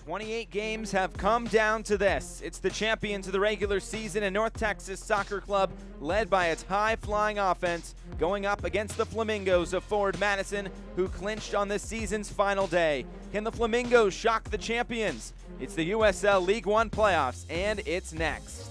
28 games have come down to this. It's the champions of the regular season and North Texas Soccer Club, led by its high-flying offense, going up against the Flamingos of Forward Madison, who clinched on this season's final day. Can the Flamingos shock the champions? It's the USL League One playoffs, and it's next.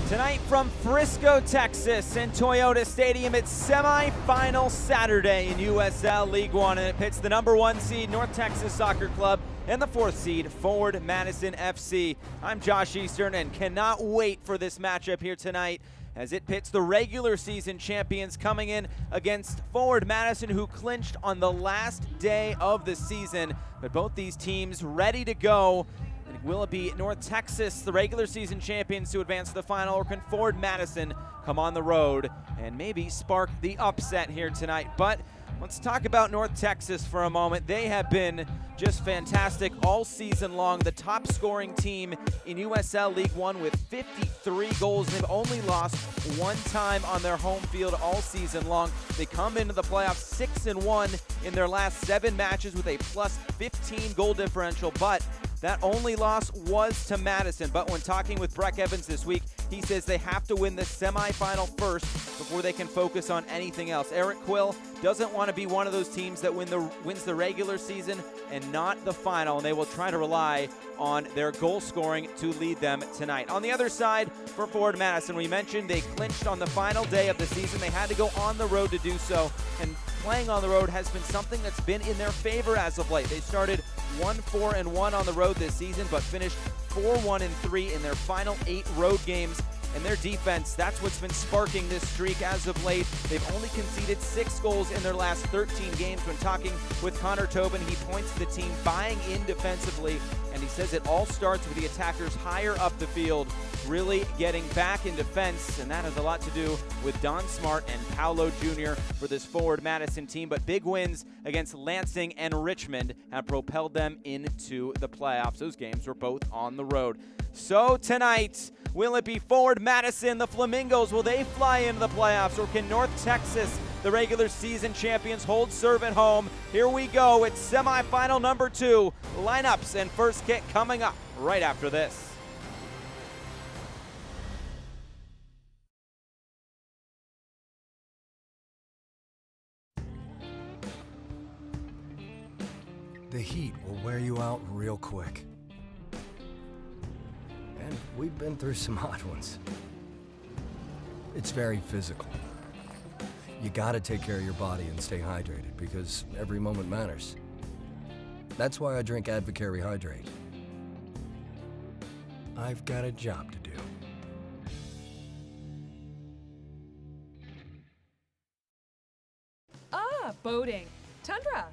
Tonight from Frisco, Texas, in Toyota Stadium, it's semi-final Saturday in USL League One, and it pits the #1 seed North Texas Soccer Club and the 4th seed Forward Madison FC. I'm Josh Eastern and cannot wait for this matchup here tonight, as it pits the regular season champions coming in against Forward Madison, who clinched on the last day of the season. But both these teams ready to go. And will it be North Texas, the regular season champions, to advance to the final, or can Forward Madison come on the road and maybe spark the upset here tonight? But let's talk about North Texas for a moment. They have been just fantastic all season long. The top scoring team in USL League One with 53 goals. They've only lost one time on their home field all season long. They come into the playoffs 6-1 in their last 7 matches with a plus 15 goal differential, but that only loss was to Madison. But when talking with Breck Evans this week, he says they have to win the semifinal first before they can focus on anything else. Eric Quill doesn't want to be one of those teams that wins the regular season and not the final, and they will try to rely on their goal scoring to lead them tonight. On the other side, for Forward Madison, we mentioned they clinched on the final day of the season. They had to go on the road to do so, and playing on the road has been something that's been in their favor as of late. They started 1-4-1 on the road this season, but finished 4-1-3 in their final 8 road games. And their defense, that's what's been sparking this streak as of late. They've only conceded 6 goals in their last 13 games. When talking with Connor Tobin, he points to the team buying in defensively, and he says it all starts with the attackers higher up the field, really getting back in defense, and that has a lot to do with Don Smart and Paolo Jr. for this Forward Madison team. But big wins against Lansing and Richmond have propelled them into the playoffs. Those games were both on the road. So tonight, will it be Forward Madison, the Flamingos? Will they fly into the playoffs, or can North Texas, the regular season champions, hold serve at home? Here we go. It's semifinal number 2. Lineups and first kick coming up right after this. The heat will wear you out real quick. And we've been through some hot ones. It's very physical. You gotta take care of your body and stay hydrated, because every moment matters. That's why I drink Advocare Hydrate. I've got a job to do. Boating. Tundra.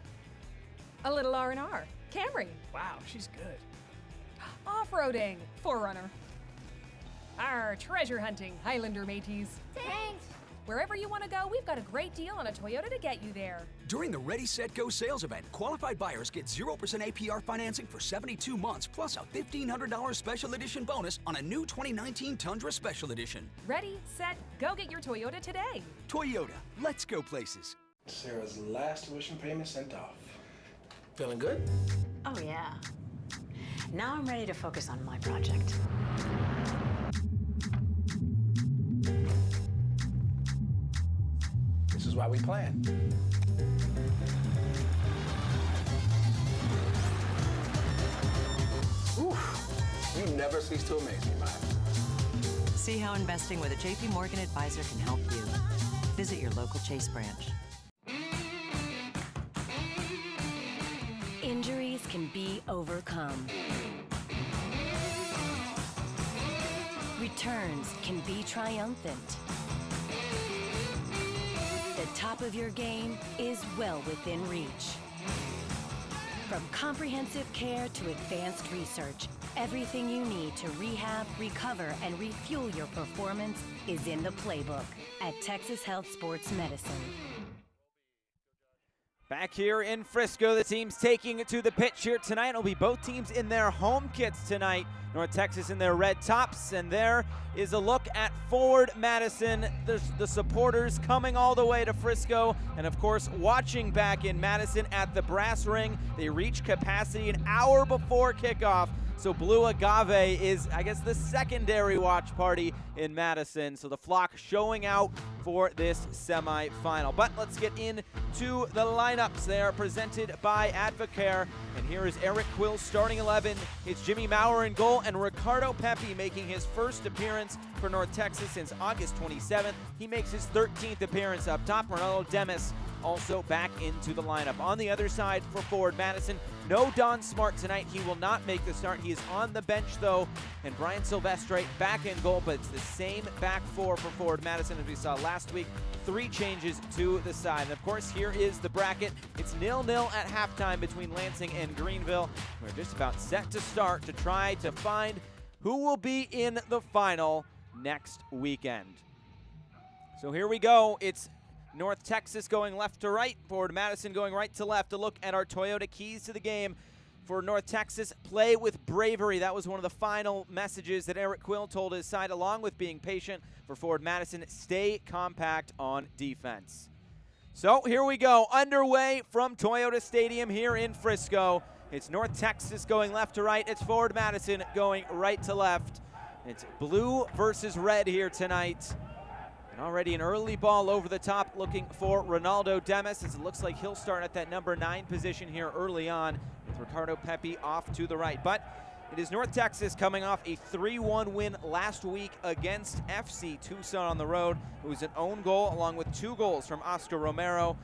A little R&R. Camry. Wow, she's good. Off-roading. Forerunner. Treasure hunting. Highlander mateys. Thanks. Wherever you want to go, we've got a great deal on a Toyota to get you there. During the Ready, Set, Go sales event, qualified buyers get 0% APR financing for 72 months, plus a $1,500 special edition bonus on a new 2019 Tundra Special Edition. Ready, set, go get your Toyota today. Toyota, let's go places. Sarah's last tuition payment sent off. Feeling good? Oh, yeah. Now I'm ready to focus on my project. This is why we plan. Oof. You never cease to amaze me, Mike. See how investing with a JP Morgan advisor can help you. Visit your local Chase branch. Injuries can be overcome. Returns can be triumphant. The top of your game is well within reach. From comprehensive care to advanced research, everything you need to rehab, recover, and refuel your performance is in the playbook at Texas Health Sports Medicine. Back here in Frisco, the team's taking it to the pitch here tonight. It'll be both teams in their home kits tonight. North Texas in their red tops, and there is a look at Forward Madison. There's the supporters coming all the way to Frisco, and of course watching back in Madison at the brass ring. They reach capacity an hour before kickoff. So Blue Agave is, I guess, the secondary watch party in Madison. So the flock showing out for this semifinal. But let's get into the lineups. They are presented by Advocare. And here is Eric Quill starting 11. It's Jimmy Maurer in goal and Ricardo Pepi making his first appearance for North Texas since August 27th. He makes his 13th appearance up top. Ronaldo Demis also back into the lineup. On the other side for Forward Madison, no Don Smart tonight. He will not make the start. He is on the bench though. And Brian Silvestre back in goal, but it's the same back four for Forward Madison as we saw last week. 3 changes to the side. And of course, here is the bracket. It's 0-0 at halftime between Lansing and Greenville. We're just about set to start to try to find who will be in the final next weekend. So here we go. It's North Texas going left to right, Forward Madison going right to left. To look at our Toyota keys to the game. For North Texas, play with bravery. That was one of the final messages that Eric Quill told his side, along with being patient. For Forward Madison, stay compact on defense. So here we go, underway from Toyota Stadium here in Frisco. It's North Texas going left to right. It's Forward Madison going right to left. It's blue versus red here tonight. And already an early ball over the top looking for Ronaldo Demis, as it looks like he'll start at that number 9 position here early on, with Ricardo Pepi off to the right. But it is North Texas coming off a 3-1 win last week against FC Tucson on the road. It was an own goal along with 2 goals from Oscar Romero.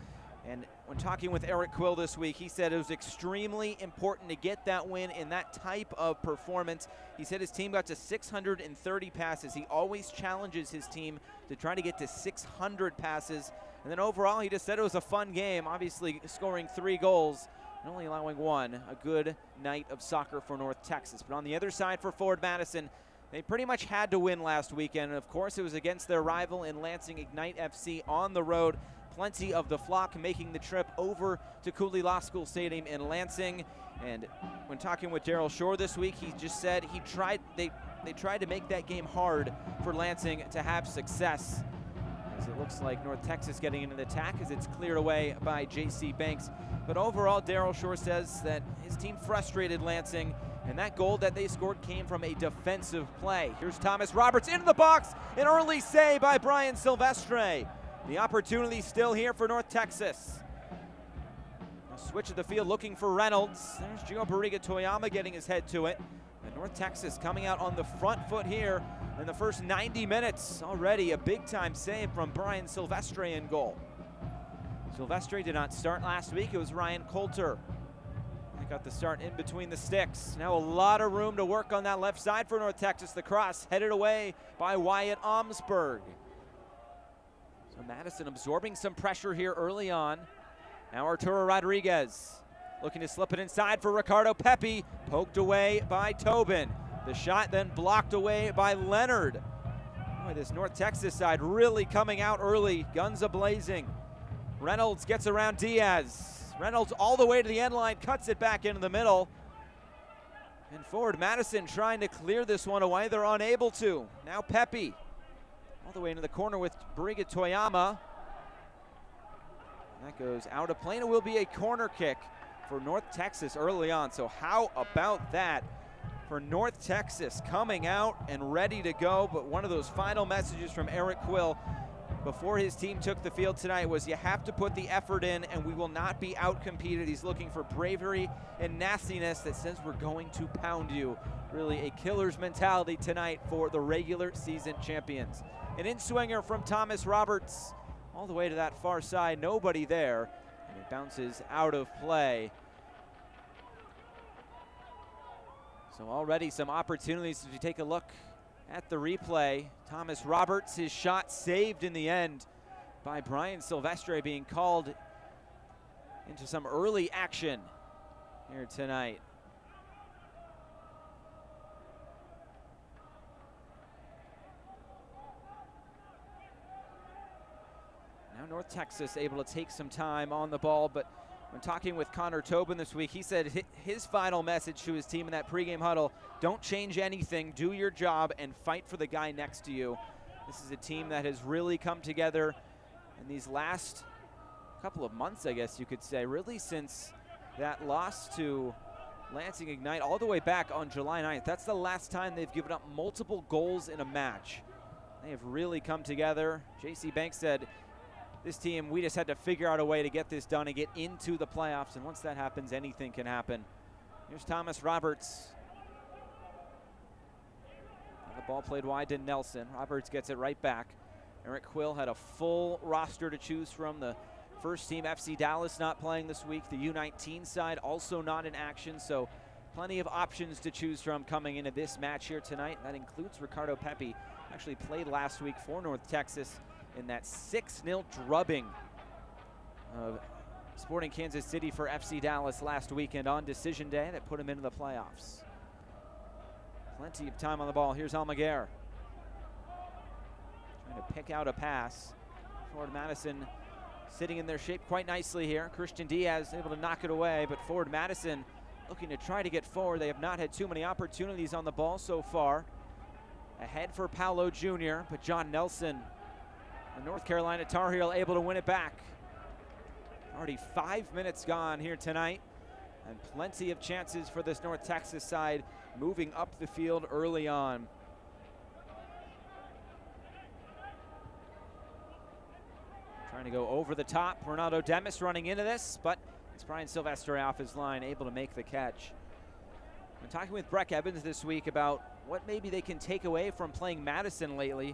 And when talking with Eric Quill this week, he said it was extremely important to get that win in that type of performance. He said his team got to 630 passes. He always challenges his team to try to get to 600 passes. And then overall, he just said it was a fun game, obviously scoring 3 goals and only allowing 1. A good night of soccer for North Texas. But on the other side for Forward Madison, they pretty much had to win last weekend. And of course, it was against their rival in Lansing Ignite FC on the road. Plenty of the flock making the trip over to Cooley Law School Stadium in Lansing. And when talking with Daryl Shore this week, he just said they tried to make that game hard for Lansing to have success. As it looks like North Texas getting into the attack as it's cleared away by J.C. Banks. But overall, Daryl Shore says that his team frustrated Lansing, and that goal that they scored came from a defensive play. Here's Thomas Roberts into the box, an early save by Brian Silvestre. The opportunity still here for North Texas. A switch of the field looking for Reynolds. There's Gio Barriga Toyama getting his head to it. And North Texas coming out on the front foot here in the first 90 minutes. Already a big-time save from Brian Silvestre in goal. Silvestre did not start last week. It was Ryan Coulter. He got the start in between the sticks. Now a lot of room to work on that left side for North Texas. The cross headed away by Wyatt Omsberg. So Madison absorbing some pressure here early on. Now Arturo Rodriguez looking to slip it inside for Ricardo Pepi. Poked away by Tobin. The shot then blocked away by Leonard. Boy, this North Texas side really coming out early. Guns a-blazing. Reynolds gets around Diaz. Reynolds all the way to the end line, cuts it back into the middle. And Forward Madison trying to clear this one away. They're unable to. Now Pepi all the way into the corner with Barriga Toyama. That goes out of play, and it will be a corner kick for North Texas early on. So how about that for North Texas coming out and ready to go? But one of those final messages from Eric Quill before his team took the field tonight was, you have to put the effort in and we will not be outcompeted. He's looking for bravery and nastiness that says we're going to pound you. Really a killer's mentality tonight for the regular season champions. An in-swinger from Thomas Roberts all the way to that far side. Nobody there, and it bounces out of play. So already some opportunities as we take a look at the replay. Thomas Roberts, his shot saved in the end by Brian Silvestre, being called into some early action here tonight. Now North Texas able to take some time on the ball, but When talking with Connor Tobin this week, he said his final message to his team in that pregame huddle: don't change anything, do your job, and fight for the guy next to you. This is a team that has really come together in these last couple of months, I guess you could say, really since that loss to Lansing Ignite all the way back on July 9th. That's the last time they've given up multiple goals in a match. They have really come together. J.C. Banks said, this team, we just had to figure out a way to get this done and get into the playoffs, and once that happens, anything can happen. Here's Thomas Roberts. The ball played wide to Nelson. Roberts gets it right back. Eric Quill had a full roster to choose from. The first team, FC Dallas, not playing this week. The U19 side also not in action, so plenty of options to choose from coming into this match here tonight. That includes Ricardo Pepi. Actually played last week for North Texas in that 6-0 drubbing of Sporting Kansas City for FC Dallas last weekend on decision day that put him into the playoffs. Plenty of time on the ball. Here's Almaguer. Trying to pick out a pass. Forward Madison sitting in their shape quite nicely here. Christian Diaz able to knock it away, but forward Madison looking to try to get forward. They have not had too many opportunities on the ball so far. Ahead for Paolo Jr., but John Nelson, the North Carolina Tar Heel, able to win it back. Already 5 minutes gone here tonight, and plenty of chances for this North Texas side moving up the field early on. Trying to go over the top. Ronaldo Demis running into this, but it's Brian Silvestre off his line, able to make the catch. I'm talking with Breck Evans this week about what maybe they can take away from playing Madison lately.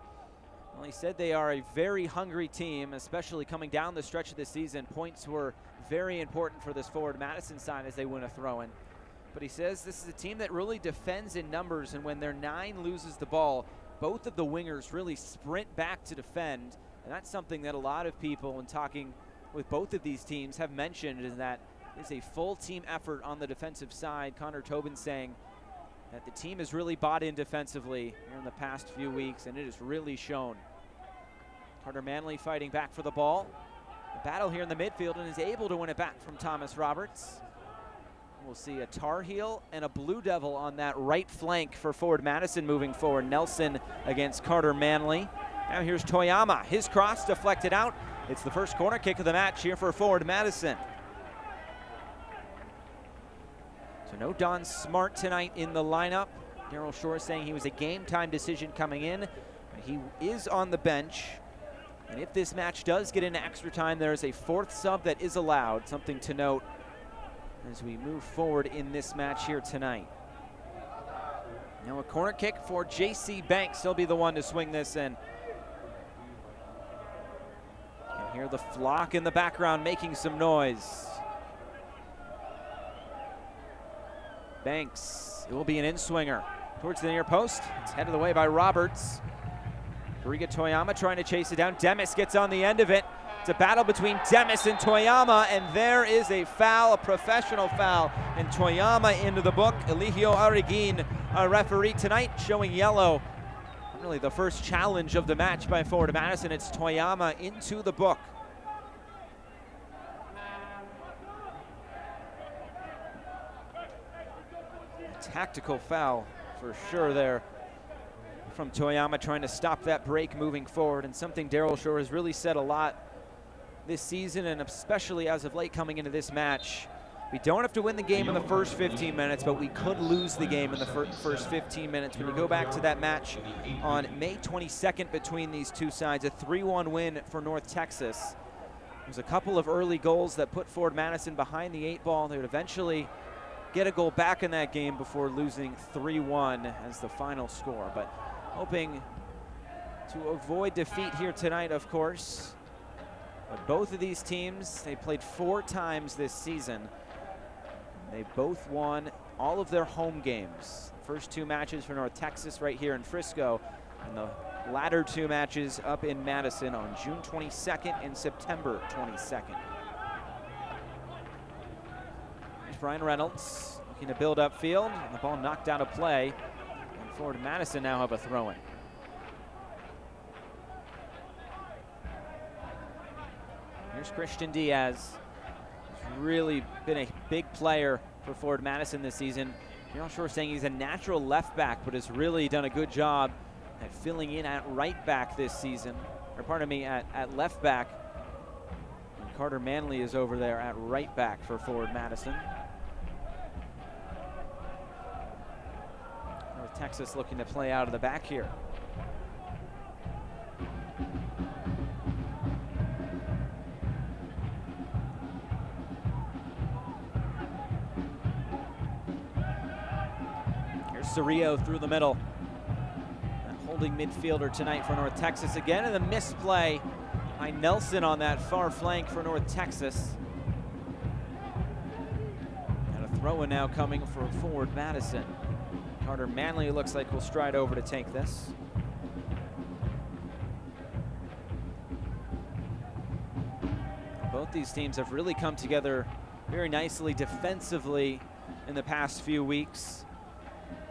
Well, he said they are a very hungry team, especially coming down the stretch of the season. Points were very important for this forward Madison side as they win a throw-in. But he says this is a team that really defends in numbers, and when their 9 loses the ball, both of the wingers really sprint back to defend. And that's something that a lot of people, when talking with both of these teams, have mentioned, is that it's a full team effort on the defensive side. Connor Tobin saying that the team has really bought in defensively here in the past few weeks, and it has really shown. Carter Manley fighting back for the ball. The battle here in the midfield, and is able to win it back from Thomas Roberts. We'll see a Tar Heel and a Blue Devil on that right flank for forward Madison moving forward. Nelson against Carter Manley. Now here's Toyama. His cross deflected out. It's the first corner kick of the match here for forward Madison. So no Don Smart tonight in the lineup. Daryl Shore saying he was a game time decision coming in, but he is on the bench. And if this match does get into extra time, there is a 4th sub that is allowed. Something to note as we move forward in this match here tonight. Now a corner kick for J.C. Banks. He'll be the one to swing this in. You can hear the flock in the background making some noise. Banks, it will be an in-swinger towards the near post. It's headed away by Roberts. Riga Toyama trying to chase it down. Demis gets on the end of it. It's a battle between Demis and Toyama, and there is a foul, a professional foul, and Toyama into the book. Eligio Arreguin, our referee tonight, showing yellow. Really the first challenge of the match by forward Madison. It's Toyama into the book. Tactical foul for sure there from Toyama, trying to stop that break moving forward, and something Daryl Shore has really said a lot this season, and especially as of late coming into this match. We don't have to win the game in the first 15 minutes, but we could lose the game in the first 15 minutes. When you go back to that match on May 22nd between these two sides, a 3-1 win for North Texas. There's a couple of early goals that put forward Madison behind the 8 ball. They would eventually get a goal back in that game before losing 3-1 as the final score. But hoping to avoid defeat here tonight, of course. But both of these teams, they played 4 times this season. They both won all of their home games. First 2 matches for North Texas right here in Frisco, and the latter 2 matches up in Madison on June 22nd and September 22nd. There's Brian Reynolds looking to build up field, and the ball knocked out of play. And forward Madison now have a throw-in. Here's Christian Diaz. really been a big player for Forward Madison this season. Daryl Shore saying he's a natural left back, but has really done a good job at filling in at right back this season. Or pardon me, at left back. And Carter Manley is over there at right back for Forward Madison. North Texas looking to play out of the back here. Cerrillo through the middle. That holding midfielder tonight for North Texas again, and the misplay by Nelson on that far flank for North Texas. And a throw-in now coming for Forward Madison. Carter Manley looks like will stride over to take this. Both these teams have really come together very nicely defensively in the past few weeks.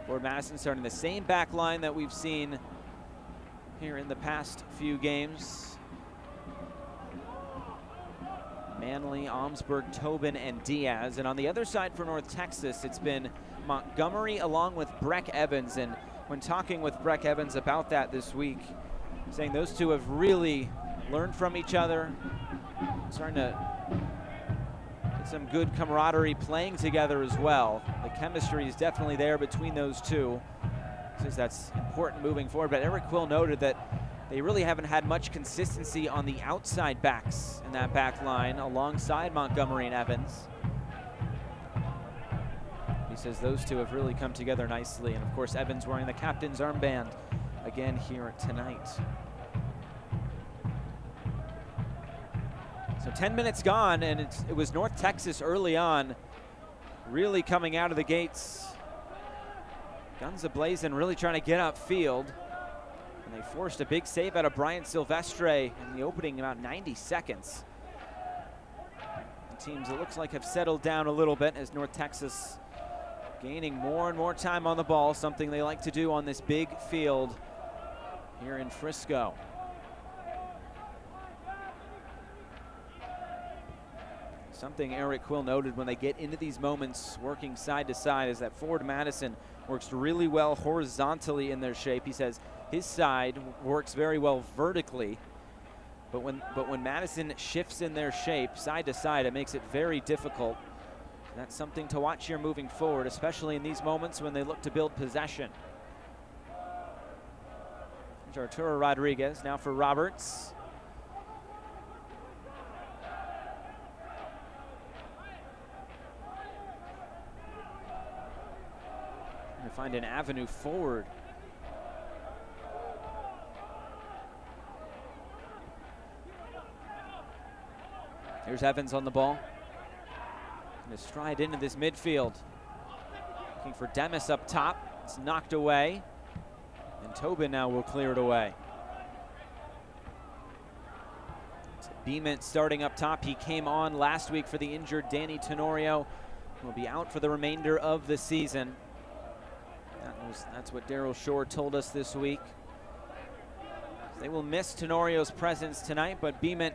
Forward Madison starting the same back line that we've seen here in the past few games. Manley, Omsberg, Tobin, and Diaz. And on the other side for North Texas, it's been Montgomery along with Breck Evans. And when talking with Breck Evans about that this week, saying those two have really learned from each other, starting to get some good camaraderie playing together as well. The chemistry is definitely there between those two. Says that's important moving forward. But Eric Quill noted that they really haven't had much consistency on the outside backs in that back line alongside Montgomery and Evans. He says those two have really come together nicely. And of course, Evans wearing the captain's armband again here tonight. So 10 minutes gone, and it was North Texas early on, really coming out of the gates. Guns a-blazing, really trying to get upfield. And they forced a big save out of Brian Silvestre in the opening about 90 seconds. The teams, it looks like, have settled down a little bit as North Texas gaining more and more time on the ball, something they like to do on this big field here in Frisco. Something Eric Quill noted when they get into these moments working side to side is that Forward Madison works really well horizontally in their shape. He says his side works very well vertically, but when Madison shifts in their shape side to side, it makes it very difficult. That's something to watch here moving forward, especially in these moments when they look to build possession. There's Arturo Rodriguez now for Roberts. To find an avenue forward. Here's Evans on the ball. Gonna stride into this midfield. Looking for Demis up top. It's knocked away. And Tobin now will clear it away. So Beeman starting up top. He came on last week for the injured Danny Tenorio. Will be out for the remainder of the season. That's what Daryl Shore told us this week. They will miss Tenorio's presence tonight, but Beeman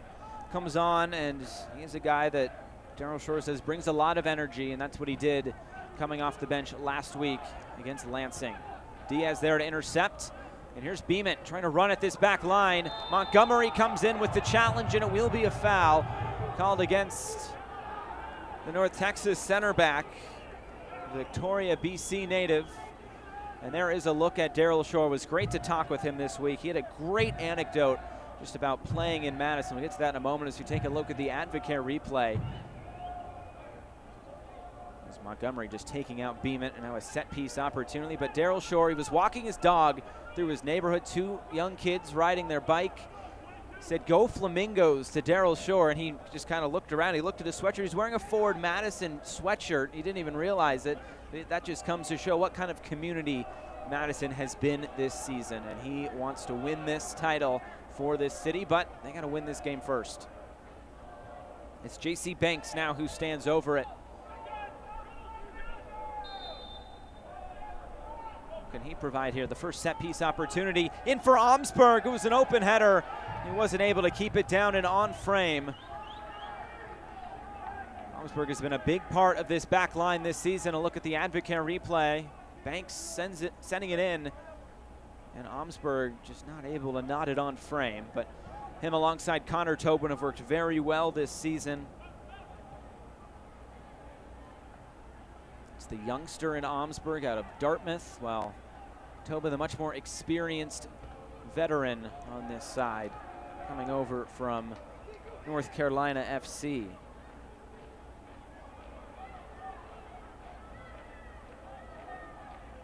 comes on, and he's a guy that Daryl Shore says brings a lot of energy, and that's what he did coming off the bench last week against Lansing. Diaz there to intercept, and here's Beeman trying to run at this back line. Montgomery comes in with the challenge, and it will be a foul called against the North Texas center back, Victoria, BC native. And there is a look at Daryl Shore. It was great to talk with him this week. He had a great anecdote just about playing in Madison. We'll get to that in a moment as we take a look at the Advocare replay. As Montgomery just taking out Beeman, and now a set piece opportunity. But Daryl Shore, he was walking his dog through his neighborhood, two young kids riding their bike. Said, "Go Flamingos" to Daryl Shore, and he just kind of looked around. He looked at his sweatshirt. He's wearing a Forward Madison sweatshirt. He didn't even realize it. That just comes to show what kind of community Madison has been this season, and he wants to win this title for this city, but they got to win this game first. It's J.C. Banks now who stands over it. Can he provide here the first set piece opportunity? In for Omsberg. It was an open header. He wasn't able to keep it down and on frame. Omsberg has been a big part of this back line this season. A look at the Advocare replay. Banks sending it in, and Omsberg just not able to knot it on frame. But him alongside Connor Tobin have worked very well this season. It's the youngster in Omsberg out of Dartmouth, while Tobin, the much more experienced veteran on this side, coming over from North Carolina FC.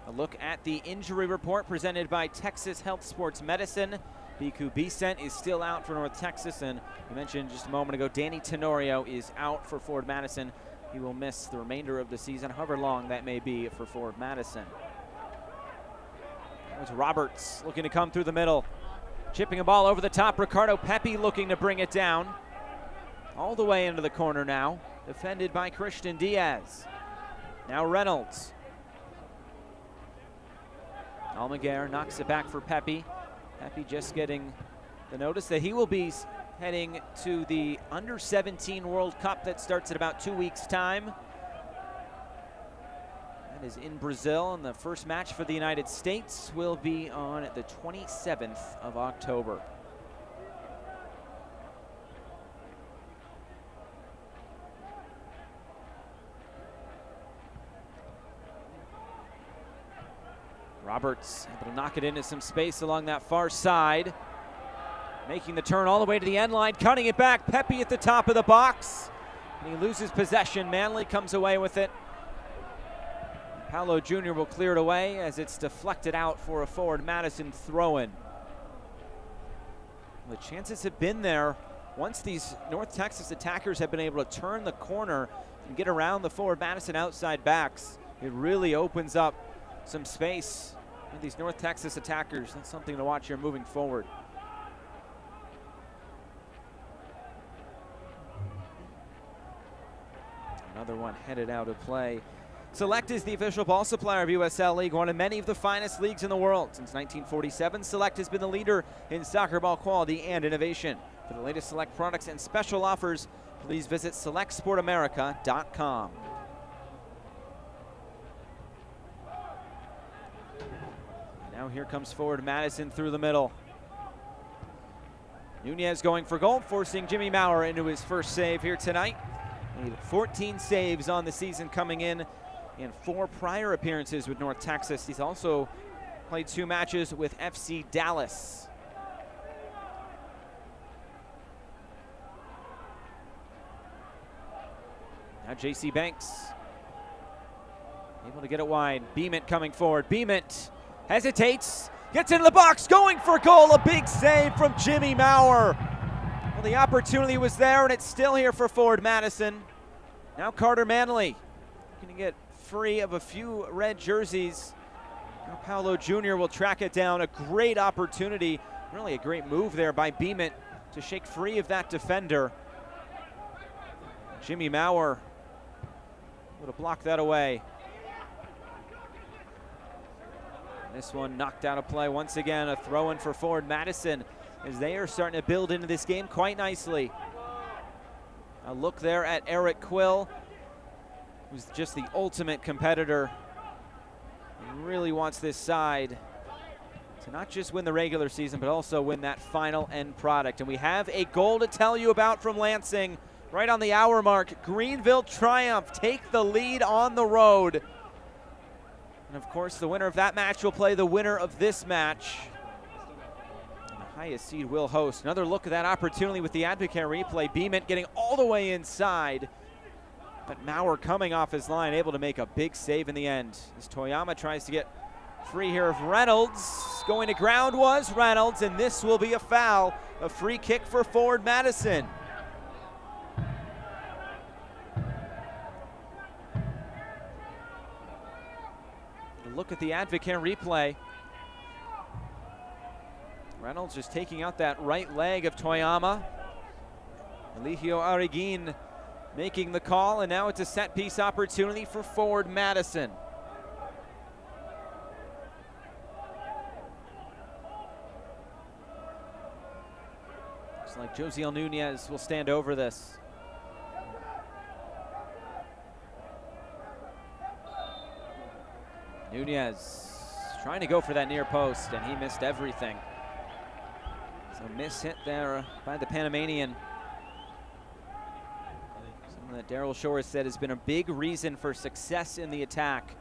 A look at the injury report presented by Texas Health Sports Medicine. Biku Bisent is still out for North Texas, and we mentioned just a moment ago, Danny Tenorio is out for Forward Madison. He will miss the remainder of the season, however long that may be for Forward Madison. There's Roberts looking to come through the middle. Chipping a ball over the top. Ricardo Pepe looking to bring it down. All the way into the corner now. Defended by Christian Diaz. Now Reynolds. Almaguer knocks it back for Pepe. Pepe just getting the notice that he will be heading to the Under-17 World Cup that starts in about 2 weeks' time. That is in Brazil, and the first match for the United States will be on the 27th of October. Roberts able to knock it into some space along that far side. Making the turn all the way to the end line, cutting it back. Pepe at the top of the box. And he loses possession. Manley comes away with it. Paolo Jr. will clear it away as it's deflected out for a Forward Madison throw-in. The chances have been there once these North Texas attackers have been able to turn the corner and get around the Forward Madison outside backs. It really opens up some space for these North Texas attackers. That's something to watch here moving forward. Another one headed out of play. Select is the official ball supplier of USL League One and many of the finest leagues in the world. Since 1947, Select has been the leader in soccer ball quality and innovation. For the latest Select products and special offers, please visit selectsportamerica.com. Now here comes Forward Madison through the middle. Nunez going for goal, forcing Jimmy Maurer into his first save here tonight. He had 14 saves on the season coming in 4 prior appearances with North Texas. He's also played 2 matches with FC Dallas. Now JC Banks able to get it wide. Beament coming forward. Beament hesitates, gets into the box, going for goal. A big save from Jimmy Maurer. Well, the opportunity was there, and it's still here for Forward Madison. Now Carter Manley going to get free of a few red jerseys. Now Paolo Jr. will track it down. A great opportunity, really a great move there by Beament to shake free of that defender. Jimmy Maurer would have blocked that away. This one knocked out of play once again. A throw-in for Forward Madison as they are starting to build into this game quite nicely. A look there at Eric Quill, who's just the ultimate competitor. He really wants this side to not just win the regular season, but also win that final end product. And we have a goal to tell you about from Lansing right on the hour mark. Greenville Triumph take the lead on the road. And of course, the winner of that match will play the winner of this match. And the highest seed will host. Another look at that opportunity with the Advocare replay. Beament getting all the way inside. But Maurer coming off his line, able to make a big save in the end. As Toyama tries to get free here of Reynolds. Going to ground was Reynolds, and this will be a foul. A free kick for Forward Madison. Look at the Advocare replay. Reynolds just taking out that right leg of Toyama. Eligio Arreguin making the call, and now it's a set piece opportunity for Forward Madison. Looks like Josiel Nunez will stand over this. Nunez trying to go for that near post, and he missed everything. So miss hit there by the Panamanian. Something that Daryl Shore said has been a big reason for success in the attack.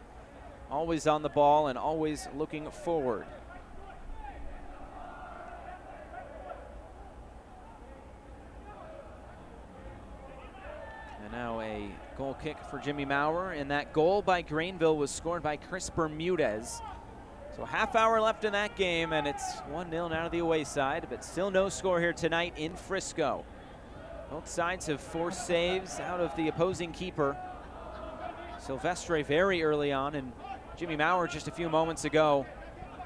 Always on the ball and always looking forward. And now a goal kick for Jimmy Maurer, and that goal by Greenville was scored by Chris Bermudez. So a half hour left in that game, and it's 1-0 now to the away side, but still no score here tonight in Frisco. Both sides have forced saves out of the opposing keeper. Silvestre very early on, and Jimmy Maurer just a few moments ago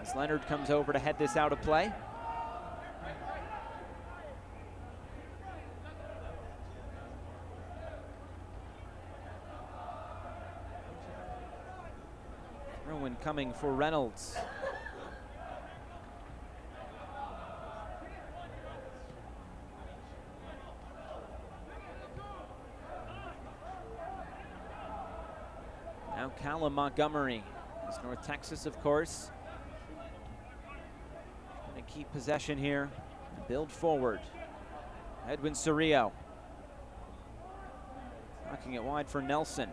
as Leonard comes over to head this out of play. Throw-in coming for Reynolds. Now Callum Montgomery. It's North Texas, of course. Going to keep possession here and build forward. Edwin Cerrillo. Knocking it wide for Nelson.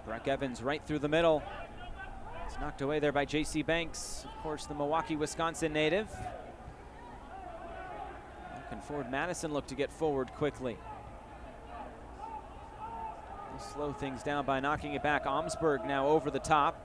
Brock Evans right through the middle. It's knocked away there by J.C. Banks, of course, the Milwaukee, Wisconsin native. Can Ford Madison look to get forward quickly? They'll slow things down by knocking it back. Omsberg now over the top.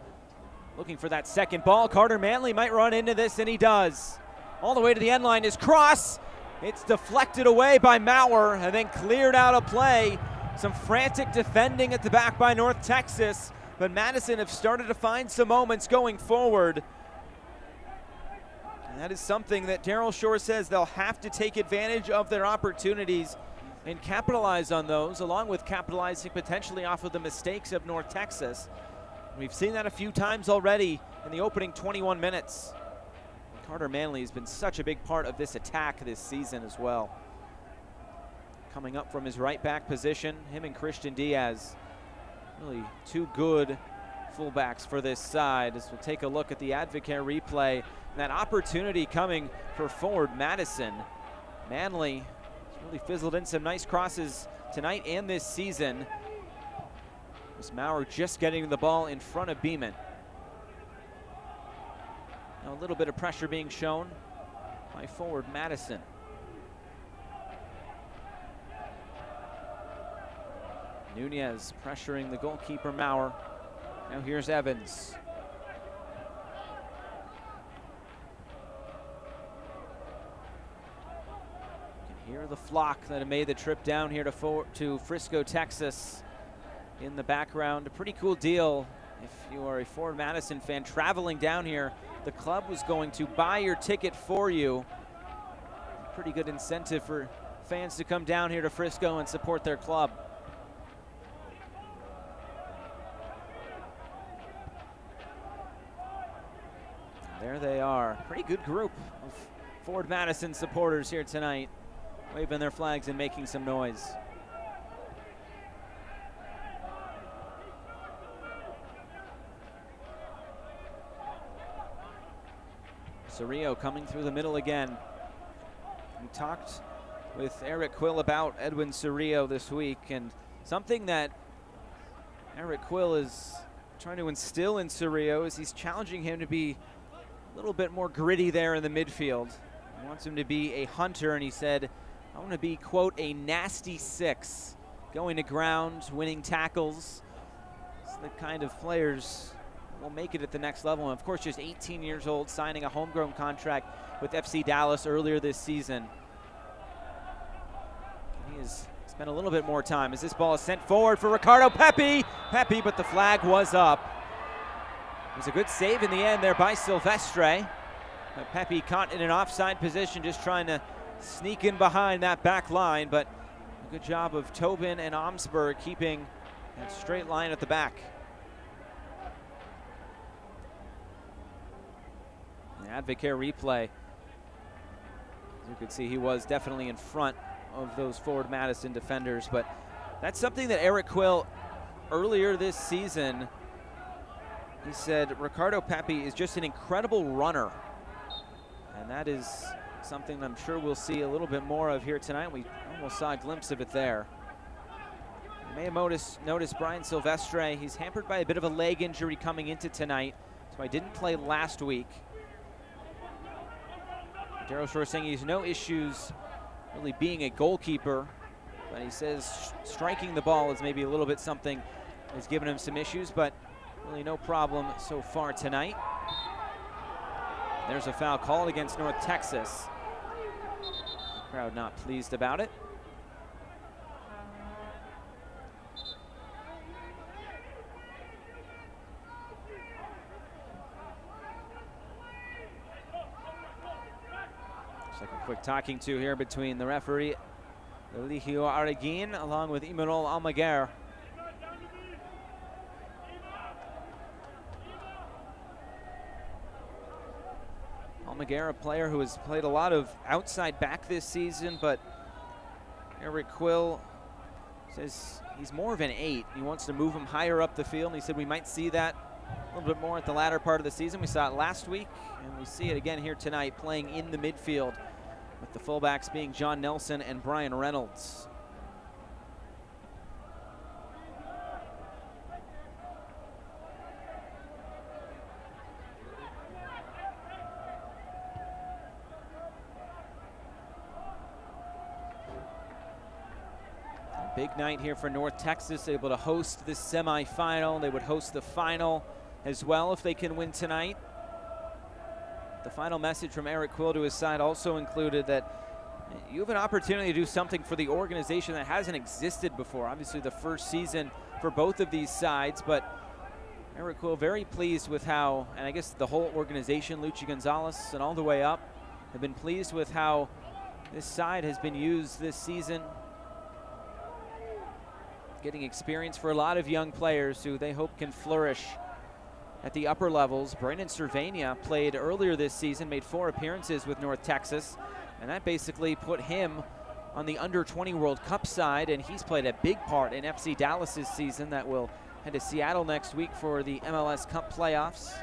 Looking for that second ball. Carter Manley might run into this, and he does. All the way to the end line is cross. It's deflected away by Maurer and then cleared out of play. Some frantic defending at the back by North Texas, but Madison have started to find some moments going forward. And that is something that Daryl Shore says they'll have to take advantage of their opportunities and capitalize on those, along with capitalizing potentially off of the mistakes of North Texas. We've seen that a few times already in the opening 21 minutes. Carter Manley has been such a big part of this attack this season as well. Coming up from his right back position, him and Christian Diaz, really two good fullbacks for this side. As we'll take a look at the Advocare replay, and that opportunity coming for forward Madison. Manley has really fizzled in some nice crosses tonight and this season. This Maurer just getting the ball in front of Beeman. Now a little bit of pressure being shown by forward Madison. Nunez pressuring the goalkeeper Maurer. Now here's Evans. You can hear the flock that have made the trip down here to Frisco, Texas in the background. A pretty cool deal if you are a Ford Madison fan traveling down here. The club was going to buy your ticket for you. Pretty good incentive for fans to come down here to Frisco and support their club. There they are. Pretty good group of Ford Madison supporters here tonight, waving their flags and making some noise. Cerrillo coming through the middle again. We talked with Eric Quill about Edwin Cerrillo this week, and something that Eric Quill is trying to instill in Cerrillo is he's challenging him to be a little bit more gritty there in the midfield. He wants him to be a hunter, and he said, I want to be, quote, a nasty six, going to ground, winning tackles. It's the kind of players will make it at the next level. And of course, just 18 years old, signing a homegrown contract with FC Dallas earlier this season. He has spent a little bit more time as this ball is sent forward for Ricardo Pepi. Pepi, but the flag was up. It was a good save in the end there by Silvestre. But Pepi caught in an offside position, just trying to sneak in behind that back line, but a good job of Tobin and Omsberg keeping that straight line at the back. The Advocare replay. As you could see, he was definitely in front of those forward Madison defenders, but that's something that Eric Quill earlier this season, he said Ricardo Pepi is just an incredible runner. And that is something I'm sure we'll see a little bit more of here tonight. We almost saw a glimpse of it there. You may have noticed Brian Silvestre. He's hampered by a bit of a leg injury coming into tonight, so I didn't play last week. Daryl Shore saying he's no issues really being a goalkeeper, but he says striking the ball is maybe a little bit something that's given him some issues, but really no problem so far tonight. There's a foul called against North Texas. The crowd not pleased about it. Looks like a quick talking to here between the referee Eligio Araguin along with Imanol Almaguer. Almaguer, a player who has played a lot of outside back this season, but Eric Quill says he's more of an 8. He wants to move him higher up the field, and he said we might see that a little bit more at the latter part of the season. We saw it last week, and we see it again here tonight, playing in the midfield, with the fullbacks being John Nelson and Brian Reynolds. Big night here for North Texas, able to host this semifinal. They would host the final as well if they can win tonight. The final message from Eric Quill to his side also included that you have an opportunity to do something for the organization that hasn't existed before. Obviously the first season for both of these sides, but Eric Quill very pleased with how, and I guess the whole organization, Luchi Gonzalez and all the way up, have been pleased with how this side has been used this season. Getting experience for a lot of young players who they hope can flourish at the upper levels. Brandon Cervania played earlier this season, made 4 appearances with North Texas, and that basically put him on the under-20 World Cup side, and he's played a big part in FC Dallas's season that will head to Seattle next week for the MLS Cup playoffs.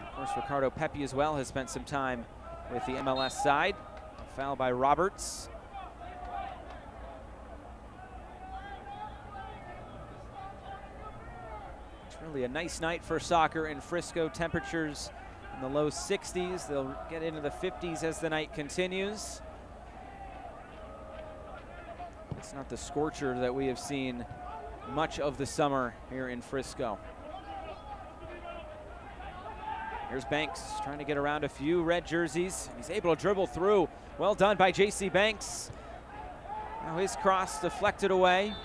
Of course, Ricardo Pepi as well has spent some time with the MLS side. A foul by Roberts. Really a nice night for soccer in Frisco. Temperatures in the low 60s. They'll get into the 50s as the night continues. It's not the scorcher that we have seen much of the summer here in Frisco. Here's Banks trying to get around a few red jerseys. He's able to dribble through. Well done by J.C. Banks. Now his cross deflected away.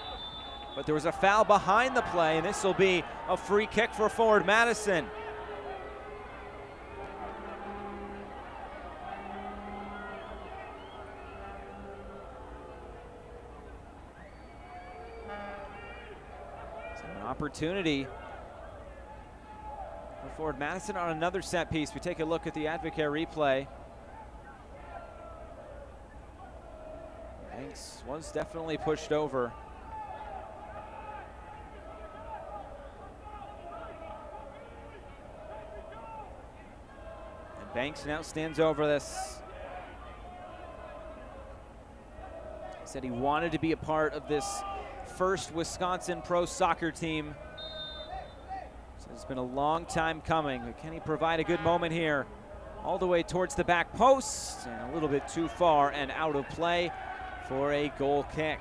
But there was a foul behind the play, and this will be a free kick for forward Madison. So an opportunity for forward Madison on another set piece. We take a look at the Advocate replay. Banks was definitely pushed over. Banks now stands over this. He said he wanted to be a part of this first Wisconsin pro soccer team. So it's been a long time coming. But can he provide a good moment here? All the way towards the back post, and a little bit too far and out of play for a goal kick.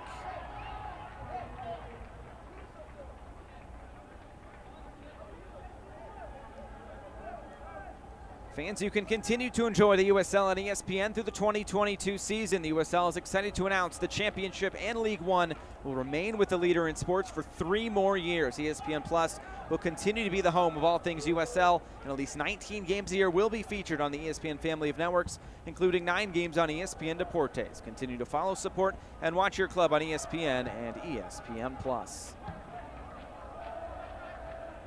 Fans, you can continue to enjoy the USL on ESPN through the 2022 season. The USL is excited to announce the championship and League One will remain with the leader in sports for 3 more years. ESPN Plus will continue to be the home of all things USL, and at least 19 games a year will be featured on the ESPN family of networks, including 9 games on ESPN Deportes. Continue to follow, support, and watch your club on ESPN and ESPN Plus.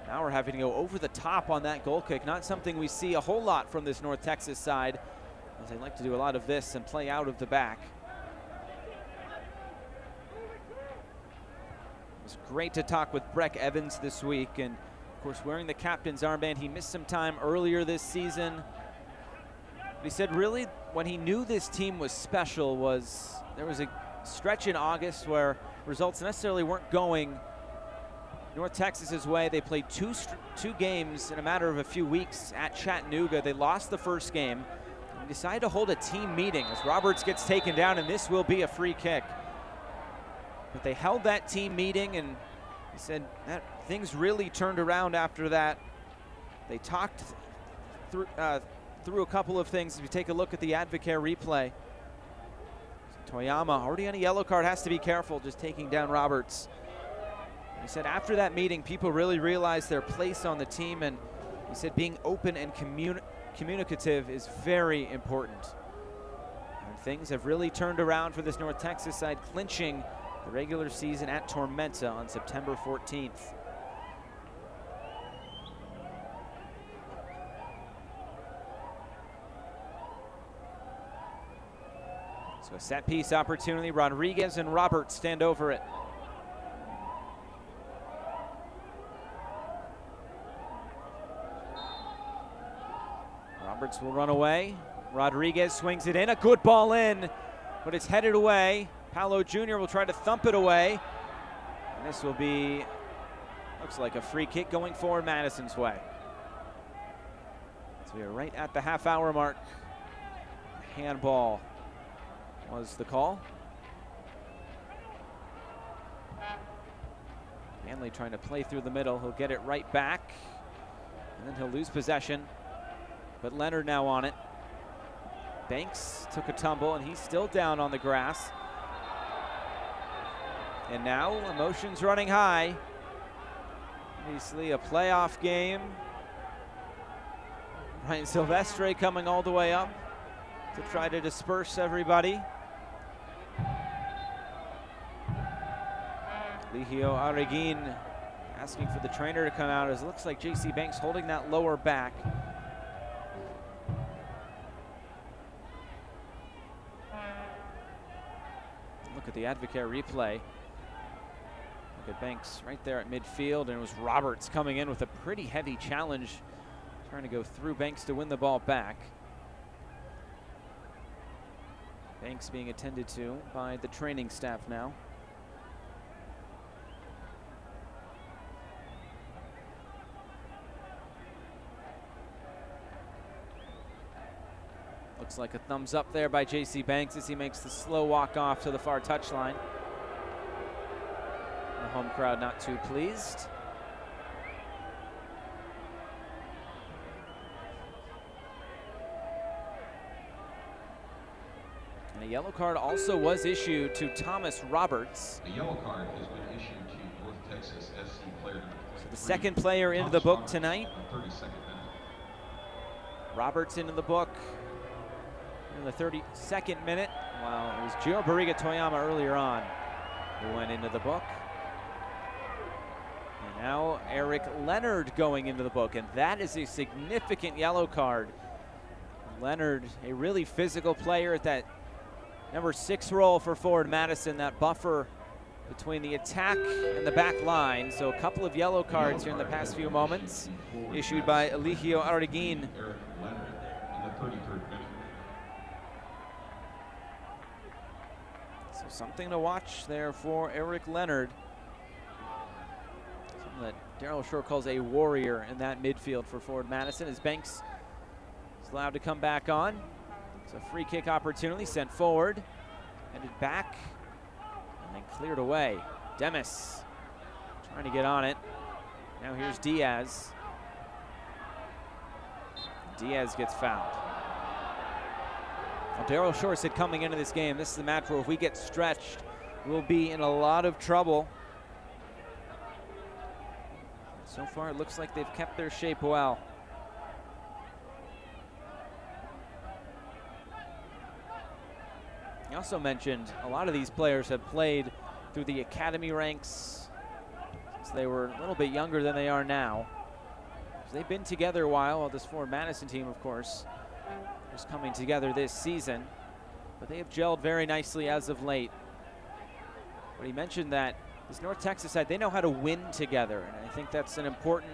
Now we're having to go over the top on that goal kick. Not something we see a whole lot from this North Texas side. as they like to do a lot of this and play out of the back. It was great to talk with Breck Evans this week, and of course wearing the captain's armband. He missed some time earlier this season. But he said really when he knew this team was special was there was a stretch in August where results necessarily weren't going North Texas's way. They played two games in a matter of a few weeks at Chattanooga. They lost the first game and decided to hold a team meeting as Roberts gets taken down, and this will be a free kick. But they held that team meeting, and he said that things really turned around after that. They talked through a couple of things. If you take a look at the Advocare replay, Toyama already on a yellow card, has to be careful just taking down Roberts. He said after that meeting, people really realized their place on the team, and he said being open and communicative is very important. And things have really turned around for this North Texas side, clinching the regular season at Tormenta on September 14th. So a set piece opportunity. Rodriguez and Roberts stand over it. Roberts will run away. Rodriguez swings it in. A good ball in, but it's headed away. Paolo Jr. will try to thump it away. And this will be, looks like a free kick going forward Madison's way. So we are right at the half-hour mark. Handball was the call. Manley trying to play through the middle. He'll get it right back, and then he'll lose possession. But Leonard now on it. Banks took a tumble, and he's still down on the grass. And now emotions running high. Obviously a playoff game. Ryan Silvestre coming all the way up to try to disperse everybody. Ligio Areguin asking for the trainer to come out, as it looks like J.C. Banks holding that lower back. Look at the Advocare replay. Look at Banks right there at midfield, and it was Roberts coming in with a pretty heavy challenge, trying to go through Banks to win the ball back. Banks being attended to by the training staff now. Looks like a thumbs up there by J.C. Banks as he makes the slow walk off to the far touchline. The home crowd not too pleased. And a yellow card also was issued to Thomas Roberts. A yellow card has been issued to North Texas SC player number 23. So the second player into the book tonight. 32nd minute. Roberts into the book in the 32nd minute. Wow, it was Gio Barriga Toyama earlier on who went into the book. And now Eric Leonard going into the book, and that is a significant yellow card. Leonard, a really physical player at that number 6 role for forward Madison, that buffer between the attack and the back line. So a couple of yellow cards here in the past few moments, issued by Eligio Areguin. Eric Leonard in the 33rd minute. So something to watch there for Eric Leonard. Something that Daryl Shore calls a warrior in that midfield for forward Madison, as Banks is allowed to come back on. It's a free kick opportunity sent forward, headed back, and then cleared away. Demis trying to get on it. Now here's Diaz. Diaz gets fouled. Well, Daryl Shore said coming into this game, this is the match where if we get stretched, we'll be in a lot of trouble. So far, it looks like they've kept their shape well. He also mentioned a lot of these players have played through the academy ranks since they were a little bit younger than they are now. So they've been together a while. Well, this forward Madison team, of course, just coming together this season, but they have gelled very nicely as of late. But he mentioned that this North Texas side, they know how to win together, and I think that's an important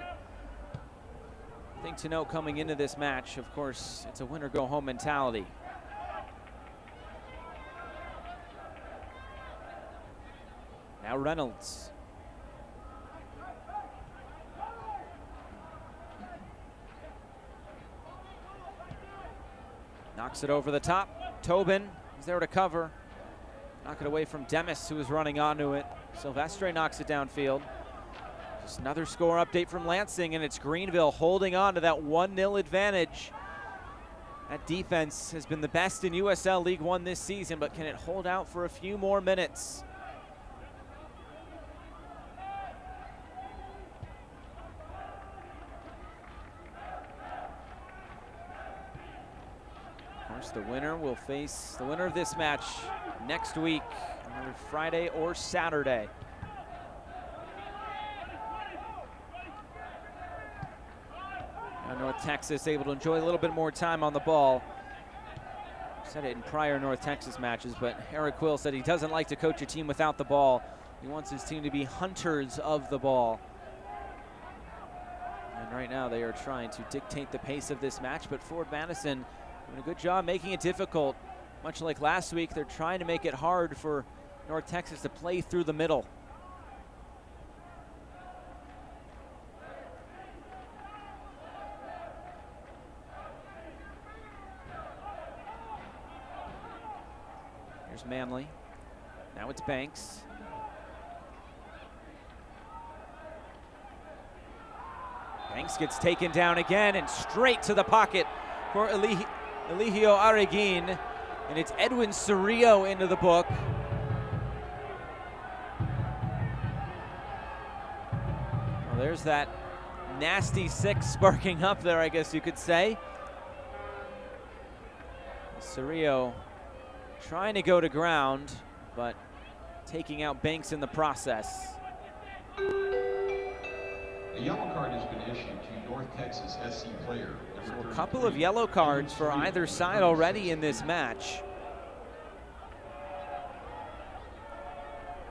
thing to note coming into this match. Of course, it's a win-or-go-home mentality. Now Reynolds. Knocks it over the top. Tobin is there to cover. Knock it away from Demis, who was running onto it. Silvestre knocks it downfield. Just another score update from Lansing, and it's Greenville holding on to that 1-0 advantage. That defense has been the best in USL League One this season, but can it hold out for a few more minutes? Of course, the winner will face the winner of this match next week, either Friday or Saturday. Now North Texas able to enjoy a little bit more time on the ball. I've said it in prior North Texas matches, but Eric Quill said he doesn't like to coach a team without the ball. He wants his team to be hunters of the ball. And right now they are trying to dictate the pace of this match, but Forward Madison doing a good job making it difficult. Much like last week, they're trying to make it hard for North Texas to play through the middle. Here's Manley. Now it's Banks. Banks gets taken down again and straight to the pocket for Eligio Areguin, and it's Edwin Cerrillo into the book. Well, there's that nasty six sparking up there, I guess you could say. Cerrillo trying to go to ground, but taking out Banks in the process. A yellow card has been issued to North Texas SC player. So a couple of yellow cards for either side already in this match.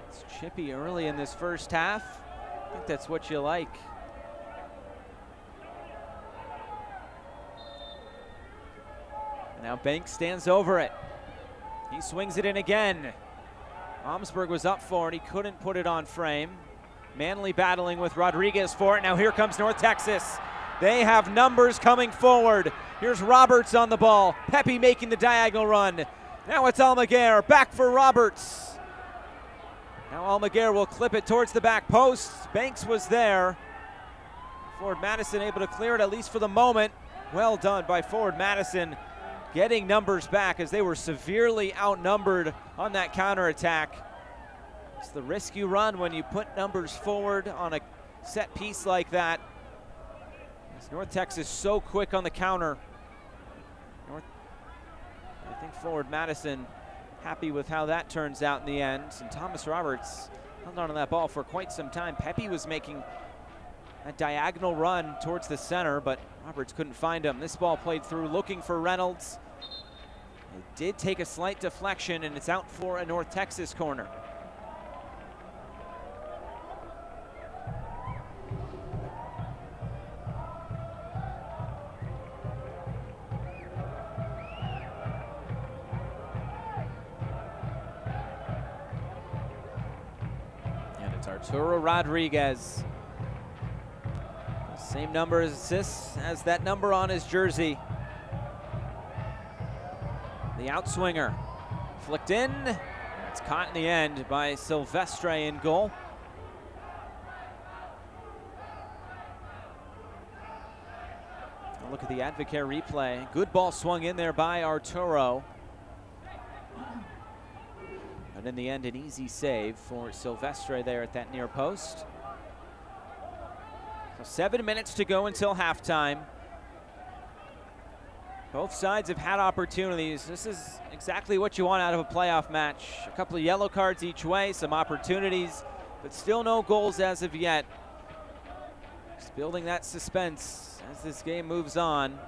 It's chippy early in this first half. I think that's what you like. And now Banks stands over it. He swings it in again. Omsberg was up for it. He couldn't put it on frame. Manley battling with Rodriguez for it. Now here comes North Texas. They have numbers coming forward. Here's Roberts on the ball. Pepe making the diagonal run. Now it's Almaguer, back for Roberts. Now Almaguer will clip it towards the back post. Banks was there. Forward Madison able to clear it, at least for the moment. Well done by Forward Madison, getting numbers back as they were severely outnumbered on that counterattack. It's the risk you run when you put numbers forward on a set piece like that. North Texas so quick on the counter. I think Forward Madison happy with how that turns out in the end. And Thomas Roberts held on to that ball for quite some time. Pepe was making a diagonal run towards the center, but Roberts couldn't find him. This ball played through, looking for Reynolds. It did take a slight deflection, and it's out for a North Texas corner. Arturo Rodriguez. Same number of assists as that number on his jersey. The outswinger. Flicked in. It's caught in the end by Silvestre in goal. Look at the Advocare replay. Good ball swung in there by Arturo. But in the end, an easy save for Silvestre there at that near post. So 7 minutes to go until halftime. Both sides have had opportunities. This is exactly what you want out of a playoff match. A couple of yellow cards each way, some opportunities, but still no goals as of yet. Just building that suspense as this game moves on.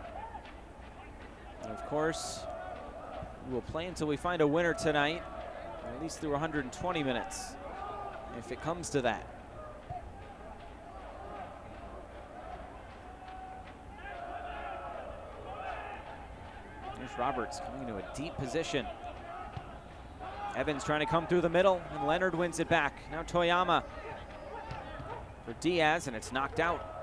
And of course, we will play until we find a winner tonight, or at least through 120 minutes, if it comes to that. Here's Roberts coming into a deep position. Evans trying to come through the middle, and Leonard wins it back. Now Toyama for Diaz, and it's knocked out.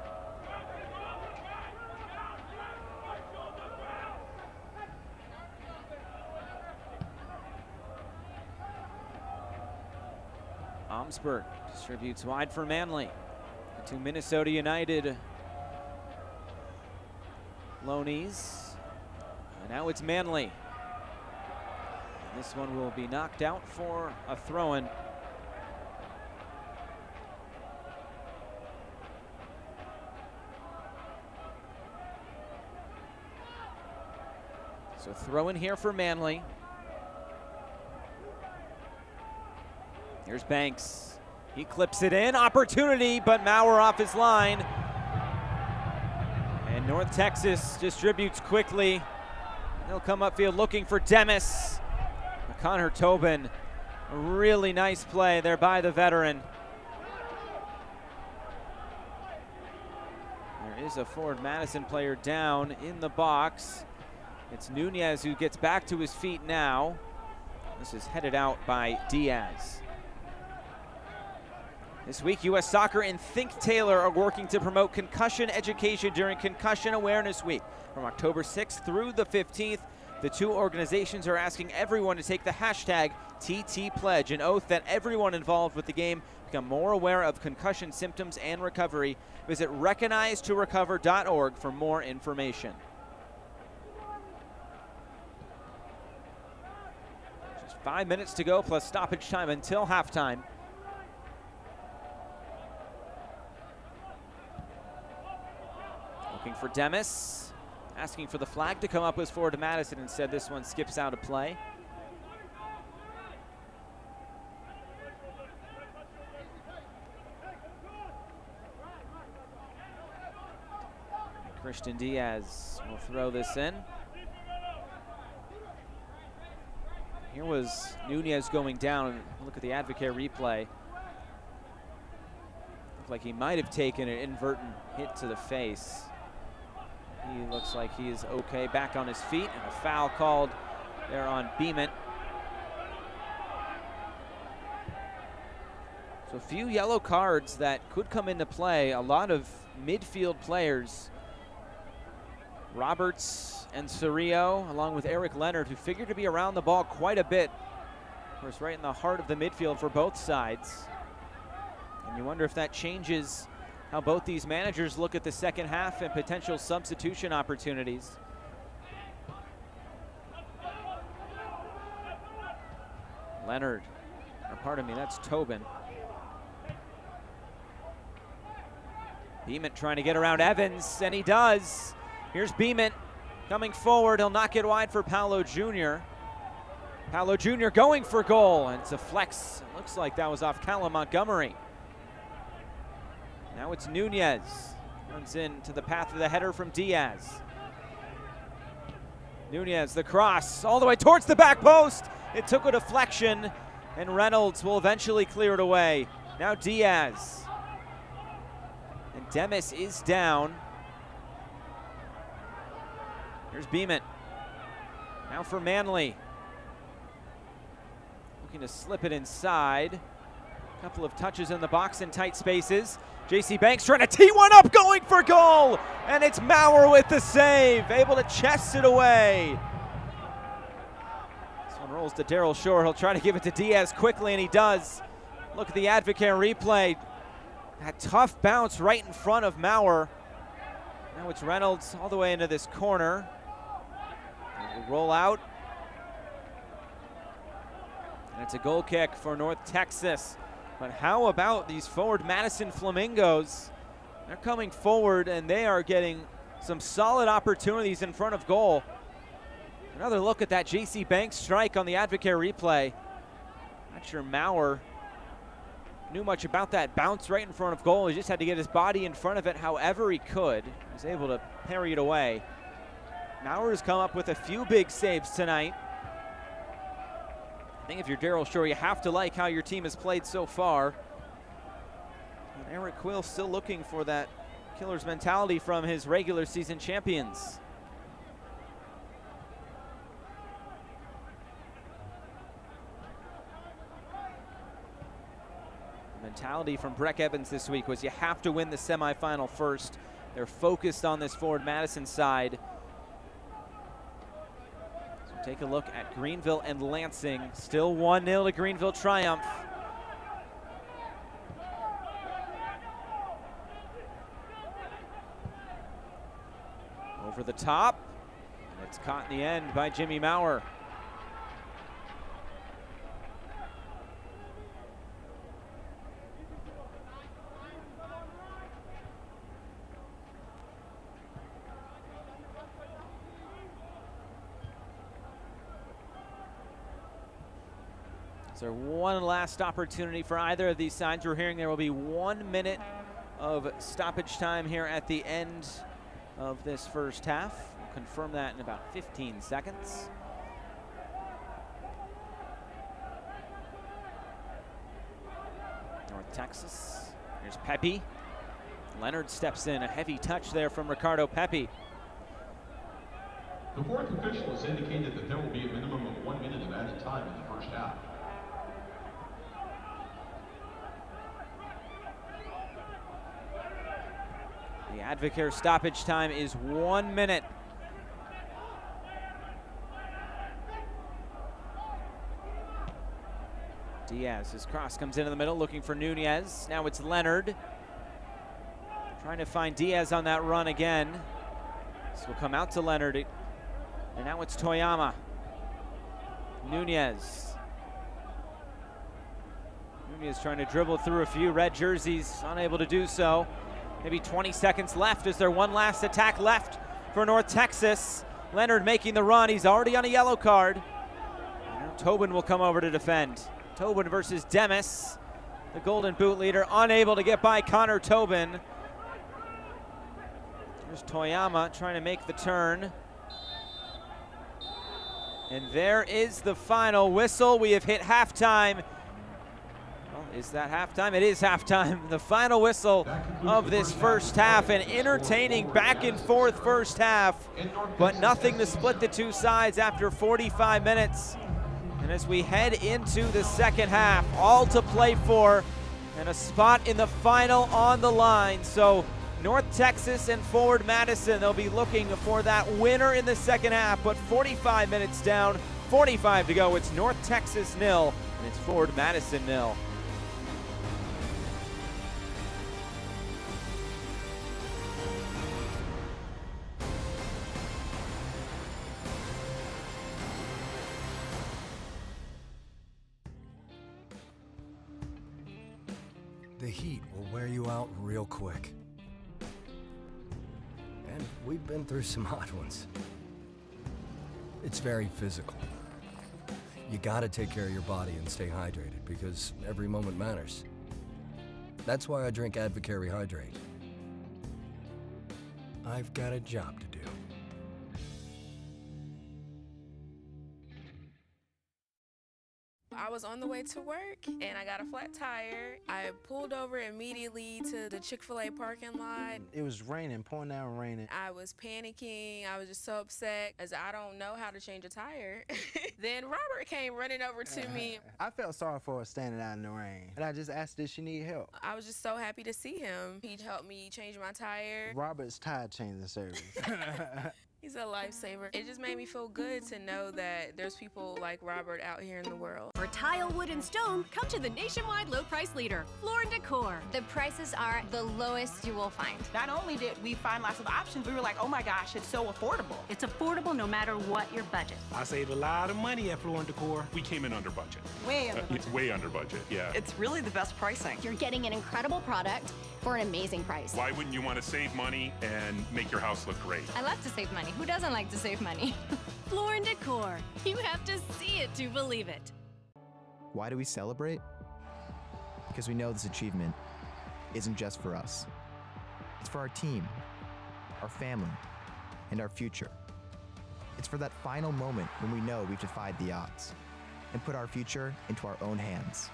Omsberg distributes wide for Manley. To Minnesota United loanees. And now it's Manley. And this one will be knocked out for a throw-in. So throw-in here for Manley. Here's Banks. He clips it in. Opportunity, but Maurer off his line. And North Texas distributes quickly. They'll come upfield looking for Demis. Connor Tobin, a really nice play there by the veteran. There is a Forward Madison player down in the box. It's Nunez who gets back to his feet now. This is headed out by Diaz. This week, U.S. Soccer and Think Taylor are working to promote concussion education during Concussion Awareness Week. From October 6th through the 15th, the two organizations are asking everyone to take the hashtag #TTPledge, an oath that everyone involved with the game become more aware of concussion symptoms and recovery. Visit recognizetorecover.org for more information. Just 5 minutes to go plus stoppage time until halftime. Looking for Demis, asking for the flag to come up as forward to Madison. Instead, this one skips out of play. Christian Diaz will throw this in. Here was Nunez going down. Look at the Advocare replay. Looked like he might have taken an inadvertent hit to the face. He looks like he is okay, back on his feet, and a foul called there on Beeman. So a few yellow cards that could come into play. A lot of midfield players, Roberts and Cerrillo, along with Eric Leonard, who figured to be around the ball quite a bit. Of course, right in the heart of the midfield for both sides. And you wonder if that changes how both these managers look at the second half and potential substitution opportunities. Leonard, or pardon me, that's Tobin. Beeman trying to get around Evans, and he does. Here's Beeman coming forward. He'll knock it wide for Paolo Jr. Paolo Jr. going for goal, and it's a flex. It looks like that was off Callum Montgomery. Now it's Nunez. Runs into the path of the header from Diaz. Nunez, the cross, all the way towards the back post. It took a deflection, and Reynolds will eventually clear it away. Now Diaz. And Demis is down. Here's Beeman. Now for Manley. Looking to slip it inside. A couple of touches in the box in tight spaces. J.C. Banks trying to tee one up, going for goal! And it's Maurer with the save, able to chest it away. This one rolls to Daryl Shore. He'll try to give it to Diaz quickly, and he does. Look at the Advocare replay. That tough bounce right in front of Maurer. Now it's Reynolds all the way into this corner. We'll roll out. And it's a goal kick for North Texas. But how about these forward Madison Flamingos? They're coming forward, and they are getting some solid opportunities in front of goal. Another look at that J.C. Banks strike on the Advocare replay. Not sure Maurer knew much about that bounce right in front of goal. He just had to get his body in front of it however he could. He was able to parry it away. Maurer has come up with a few big saves tonight. I think if you're Daryl Shore, you have to like how your team has played so far. And Eric Quill still looking for that killer's mentality from his regular season champions. The mentality from Breck Evans this week was you have to win the semifinal first. They're focused on this Forward Madison side. So take a look at Greenville and Lansing. Still 1-0 to Greenville triumph. Over the top, and it's caught in the end by Jimmy Maurer. So one last opportunity for either of these sides. We're hearing there will be 1 minute of stoppage time here at the end of this first half. We'll confirm that in about 15 seconds. North Texas, here's Pepe. Leonard steps in, a heavy touch there from Ricardo Pepe. The fourth official has indicated that there will be a minimum of 1 minute of added time in the first half. The Advocare stoppage time is 1 minute. Diaz, his cross comes into the middle, looking for Nunez. Now it's Leonard. Trying to find Diaz on that run again. This will come out to Leonard. And now it's Toyama. Nunez. Nunez trying to dribble through a few red jerseys, unable to do so. Maybe 20 seconds left. Is there one last attack left for North Texas? Leonard making the run. He's already on a yellow card. Now Tobin will come over to defend. Tobin versus Demis, the Golden Boot leader, unable to get by Connor Tobin. There's Toyama trying to make the turn. And there is the final whistle. We have hit halftime. Is that halftime? It is halftime. The final whistle of this first half. An entertaining back and forth first half, but nothing to split the two sides after 45 minutes. And as we head into the second half, all to play for and a spot in the final on the line. So North Texas and Forward Madison, they'll be looking for that winner in the second half, but 45 minutes down, 45 to go. It's North Texas 0 and it's Forward Madison 0. The heat will wear you out real quick. And we've been through some hot ones. It's very physical. You gotta take care of your body and stay hydrated because every moment matters. That's why I drink Advocare Hydrate. I've got a job to do. I was on the way to work and I got a flat tire. I pulled over immediately to the Chick-fil-A parking lot. It was raining, pouring down raining. I was panicking. I was just so upset as I don't know how to change a tire. Then Robert came running over to me. I felt sorry for her standing out in the rain. And I just asked if she needed help. I was just so happy to see him. He helped me change my tire. Robert's tire changing service. He's a lifesaver. It just made me feel good to know that there's people like Robert out here in the world. For tile, wood, and stone, come to the nationwide low price leader, Floor & Decor. The prices are the lowest you will find. Not only did we find lots of options, we were like, oh my gosh, it's so affordable. It's affordable no matter what your budget. I saved a lot of money at Floor & Decor. We came in under budget. Way under budget. Way under budget, yeah. It's really the best pricing. You're getting an incredible product for an amazing price. Why wouldn't you want to save money and make your house look great? I love to save money. Who doesn't like to save money? Floor & Decor. You have to see it to believe it. Why do we celebrate? Because we know this achievement isn't just for us. It's for our team, our family, and our future. It's for that final moment when we know we've defied the odds and put our future into our own hands.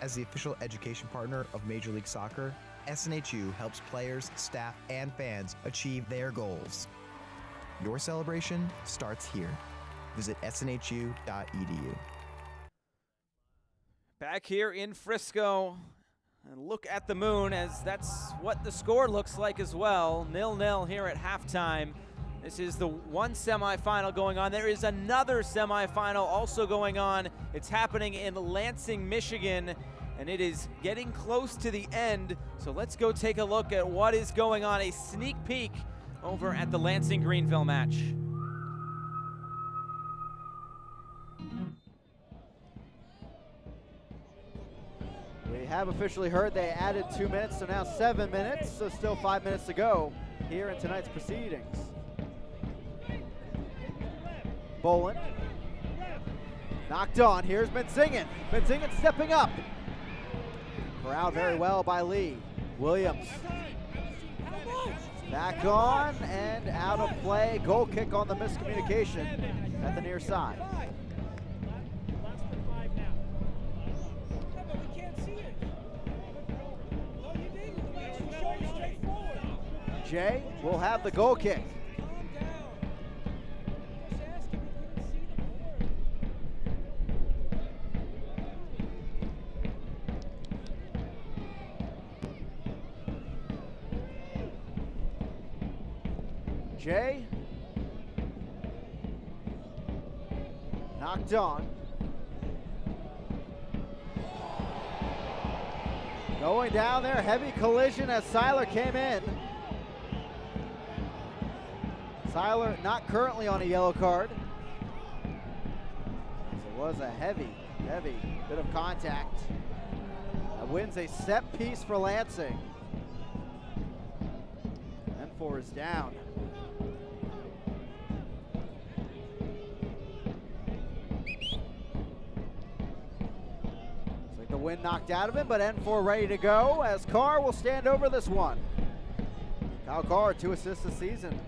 As the official education partner of Major League Soccer, SNHU helps players, staff, and fans achieve their goals. Your celebration starts here. Visit snhu.edu. Back here in Frisco, and look at the moon, as that's what the score looks like as well. 0-0 here at halftime. This is the one semifinal going on. There is another semifinal also going on. It's happening in Lansing, Michigan, and it is getting close to the end. So let's go take a look at what is going on. A sneak peek over at the Lansing-Greenville match. We have officially heard they added 2 minutes, so now 7 minutes, so still 5 minutes to go here in tonight's proceedings. Bolin, knocked on, here's Benzingen. Benzingen stepping up. Corralled very well by Lee. Williams, back on and out of play. Goal kick on the miscommunication at the near side. Jay will have the goal kick. Jay, knocked on. Going down there, heavy collision as Seiler came in. Seiler not currently on a yellow card. It was a heavy bit of contact. That wins a set piece for Lansing. N4 is down. Looks like the wind knocked out of him, but N4 ready to go as Carr will stand over this one. Kyle Carr, 2 assists this season.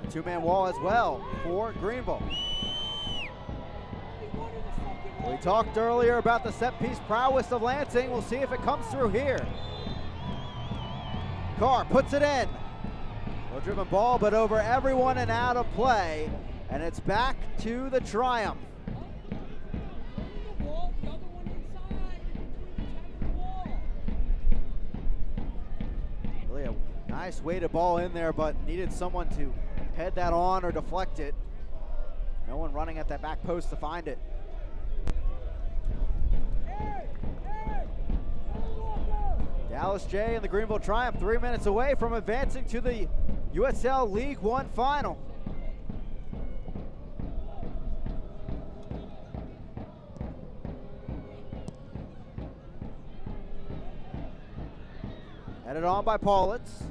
Two-man wall as well for Greenville. We talked earlier about the set-piece prowess of Lansing. We'll see if it comes through here. Carr puts it in. Well-driven ball, but over everyone and out of play. And it's back to the Triumph. Really a nice weighted ball in there, but needed someone to head that on or deflect it. No one running at that back post to find it. Dallas J and the Greenville Triumph 3 minutes away from advancing to the USL League One final. Headed on by Paulitz.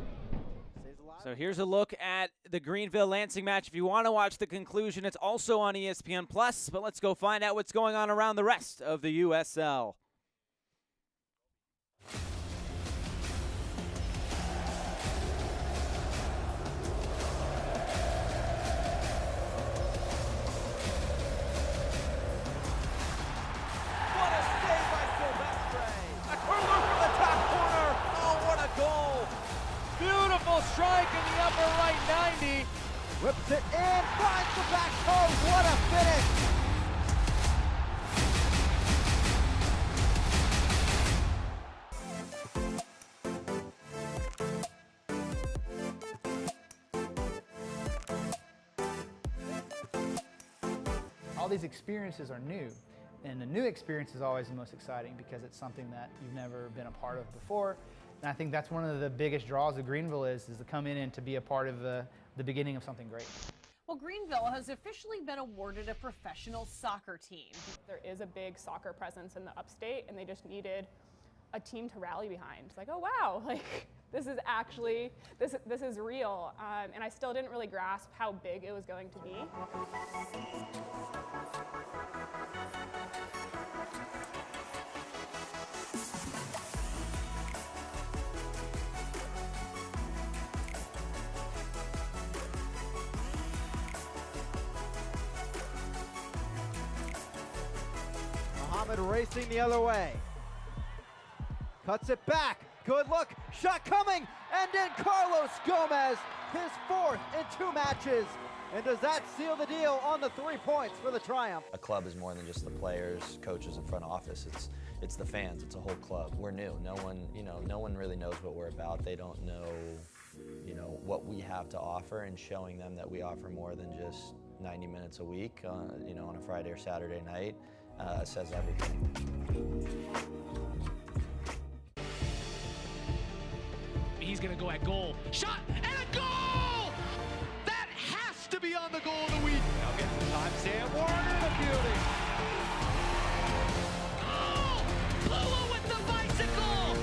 So here's a look at the Greenville-Lansing match. If you want to watch the conclusion, it's also on ESPN+, but let's go find out what's going on around the rest of the USL. What a save by Silvestre! A curler from the top corner! Oh, what a goal! Beautiful strike in the upper right 90. Whips it in, finds the back post. What a finish! All these experiences are new. And the new experience is always the most exciting because it's something that you've never been a part of before. And I think that's one of the biggest draws of Greenville is to come in and to be a part of the beginning of something great. Well, Greenville has officially been awarded a professional soccer team. There is a big soccer presence in the upstate, and they just needed a team to rally behind. It's like, oh wow, like this is actually, this is real. And I still didn't really grasp how big it was going to be. Muhammad racing the other way. Cuts it back. Good look. Shot coming. And in Carlos Gomez, his 4th in 2 matches. And does that seal the deal on the 3 points for the Triumph? A club is more than just the players, coaches, and front office. It's the fans. It's a whole club. We're new. No one really knows what we're about. They don't know, what we have to offer, and showing them that we offer more than just 90 minutes a week, on a Friday or Saturday night, says everything. He's going to go at goal. Shot and a goal! That has to be on the goal of the week. Now gets the time. Sam Warner, the beauty. Goal! Lua with the bicycle!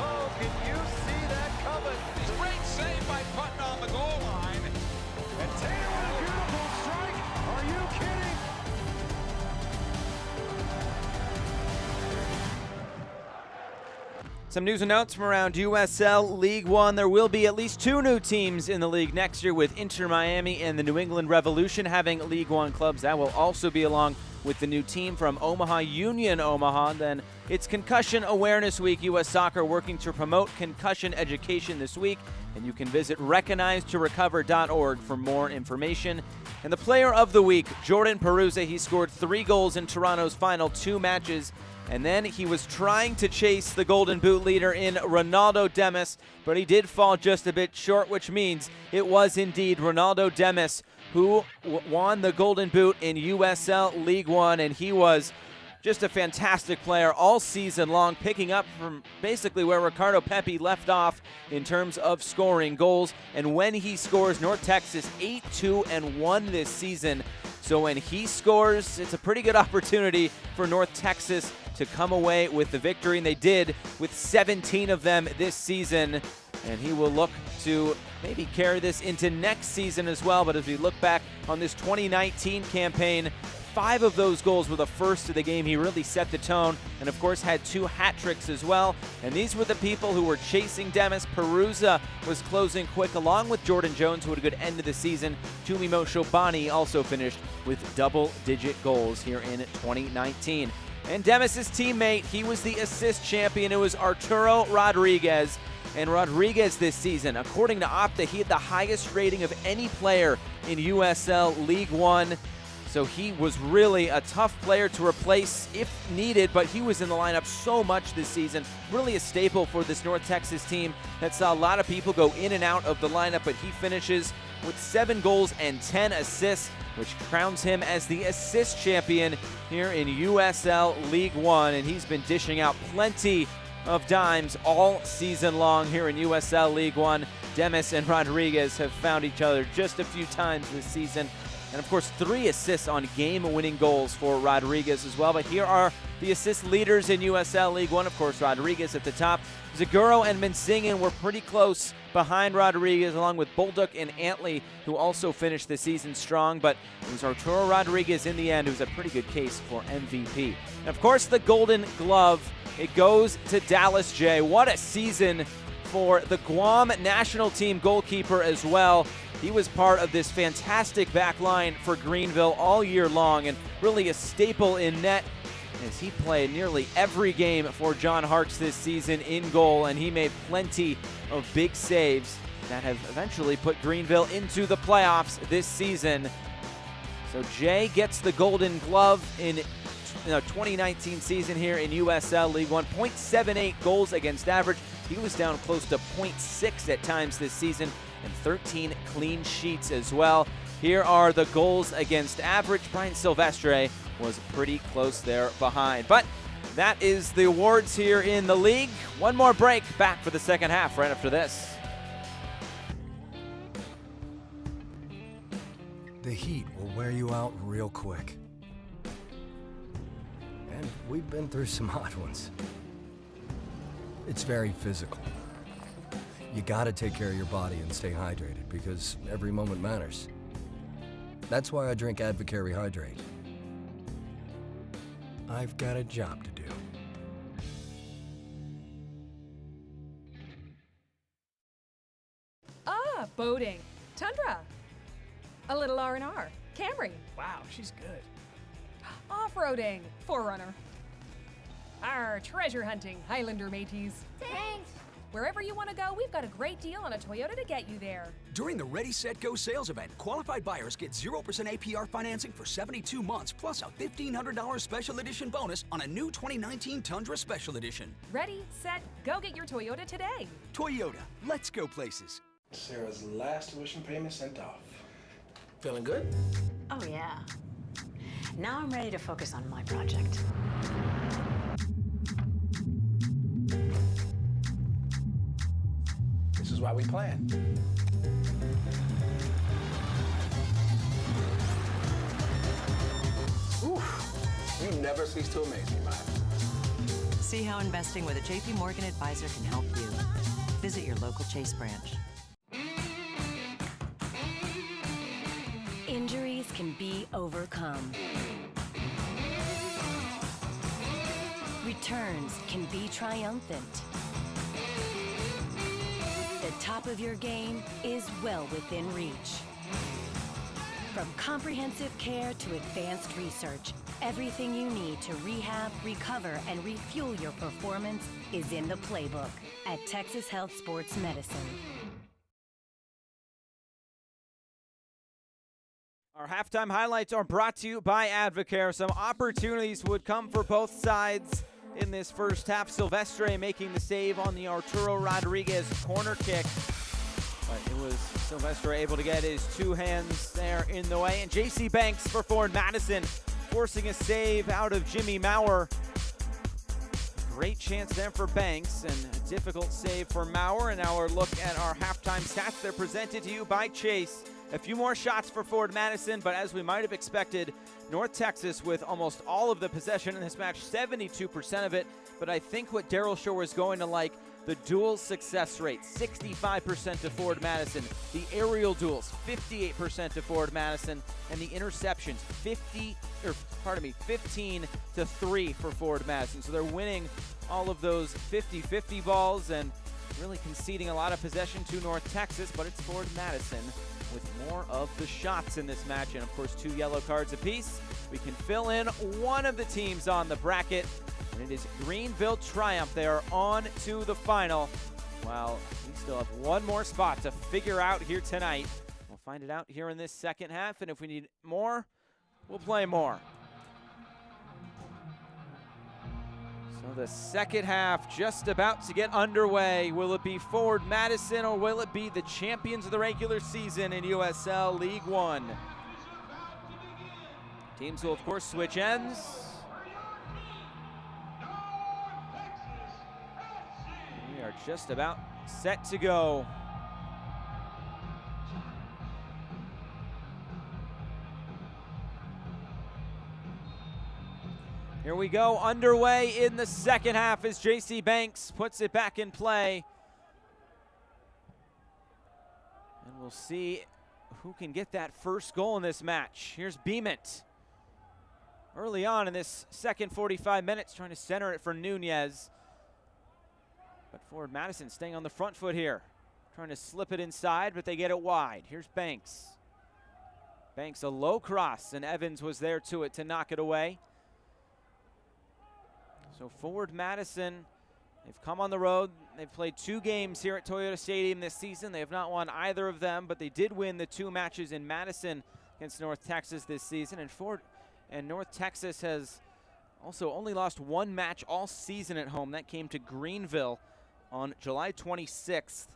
Oh, can you see that coming? Great save by Putnam on the goal line. And Taylor with a beautiful strike. Are you kidding? Some news and notes from around USL League One. There will be at least 2 new teams in the league next year, with Inter Miami and the New England Revolution having League One clubs. That will also be along with the new team from Omaha Union Omaha. Then it's Concussion Awareness Week. U.S. Soccer working to promote concussion education this week, and you can visit recognizetorecover.org for more information. And the player of the week, Jordan Peruzza, he scored 3 goals in Toronto's final 2 matches. And then he was trying to chase the Golden Boot leader in Ronaldo Demis, but he did fall just a bit short, which means it was indeed Ronaldo Demis who won the Golden Boot in USL League One, and he was just a fantastic player all season long, picking up from basically where Ricardo Pepi left off in terms of scoring goals. And when he scores, North Texas 8-2-1 this season. So when he scores, it's a pretty good opportunity for North Texas to come away with the victory, and they did with 17 of them this season. And he will look to maybe carry this into next season as well. But as we look back on this 2019 campaign, 5 of those goals were the first of the game. He really set the tone, and of course had 2 hat tricks as well. And these were the people who were chasing Demis. Peruzza was closing quick, along with Jordan Jones, who had a good end of the season. Tumimo Shobani also finished with double-digit goals here in 2019. And Demis' teammate, he was the assist champion. It was Arturo Rodriguez. And Rodriguez this season, according to Opta, he had the highest rating of any player in USL League One. So he was really a tough player to replace if needed, but he was in the lineup so much this season. Really a staple for this North Texas team that saw a lot of people go in and out of the lineup, but he finishes with 7 goals and 10 assists, which crowns him as the assist champion here in USL League One. And he's been dishing out plenty of dimes all season long here in USL League One. Demis and Rodriguez have found each other just a few times this season. And of course, 3 assists on game-winning goals for Rodriguez as well. But here are the assist leaders in USL League One. Of course, Rodriguez at the top. Zaguro and Mansingen were pretty close behind Rodriguez, along with Bolduc and Antley, who also finished the season strong. But it was Arturo Rodriguez in the end, who's a pretty good case for MVP. And of course, the Golden Glove, it goes to Dallas J. What a season for the Guam national team goalkeeper as well. He was part of this fantastic back line for Greenville all year long, and really a staple in net as he played nearly every game for John Harkes this season in goal, and he made plenty of big saves that have eventually put Greenville into the playoffs this season. So Jay gets the Golden Glove in 2019 season here in USL League One. 0.78 goals against average. He was down close to 0.6 at times this season, and 13 clean sheets as well. Here are the goals against average. Brian Silvestre was pretty close there behind. But that is the awards here in the league. One more break, back for the second half right after this. The heat will wear you out real quick. And we've been through some hot ones. It's very physical. You gotta take care of your body and stay hydrated, because every moment matters. That's why I drink Advocare Rehydrate. I've got a job to do. Boating. Tundra. A little R&R. Camry. Wow, she's good. Off-roading. 4Runner. Our treasure hunting, Highlander mateys. Thanks. Wherever you want to go, we've got a great deal on a Toyota to get you there. During the Ready, Set, Go sales event, qualified buyers get 0% APR financing for 72 months, plus a $1,500 special edition bonus on a new 2019 Tundra Special Edition. Ready, set, go get your Toyota today. Toyota, let's go places. Sarah's last tuition payment sent off. Feeling good? Oh, yeah. Now I'm ready to focus on my project. This is why we plan. Oof. You never cease to amaze me, Madison. See how investing with a JP Morgan advisor can help you. Visit your local Chase branch. Injuries can be overcome. Returns can be triumphant. The top of your game is well within reach. From comprehensive care to advanced research, everything you need to rehab, recover, and refuel your performance is in the playbook at Texas Health Sports Medicine. Our halftime highlights are brought to you by Advocare. Some opportunities would come for both sides in this first half. Silvestre making the save on the Arturo Rodriguez corner kick. But it was Silvestre able to get his two hands there in the way. And J.C. Banks for Forward Madison forcing a save out of Jimmy Maurer. Great chance there for Banks and a difficult save for Maurer. And now our look at our halftime stats. They're presented to you by Chase. A few more shots for Forward Madison, but as we might have expected, North Texas with almost all of the possession in this match, 72% of it. But I think what Daryl Shore is going to like, the dual success rate, 65% to Forward Madison. The aerial duels, 58% to Forward Madison. And the interceptions, 15 to 3 for Forward Madison. So they're winning all of those 50-50 balls and really conceding a lot of possession to North Texas, but it's Forward Madison with more of the shots in this match, and of course 2 yellow cards apiece. We can fill in one of the teams on the bracket, and it is Greenville Triumph. They are on to the final. Well, we still have one more spot to figure out here tonight. We'll find it out here in this second half, and if we need more, we'll play more. So the second half just about to get underway. Will it be Forward Madison or will it be the champions of the regular season in USL League One? Teams will of course switch ends. We are just about set to go. Here we go, underway in the second half as J.C. Banks puts it back in play. And we'll see who can get that first goal in this match. Here's Beamont. Early on in this second 45 minutes, trying to center it for Nunez. But Forward Madison staying on the front foot here. Trying to slip it inside, but they get it wide. Here's Banks. Banks a low cross, and Evans was there to it to knock it away. So Forward Madison, they've come on the road. They've played 2 games here at Toyota Stadium this season. They have not won either of them, but they did win the 2 matches in Madison against North Texas this season. And North Texas has also only lost 1 match all season at home. That came to Greenville on July 26th.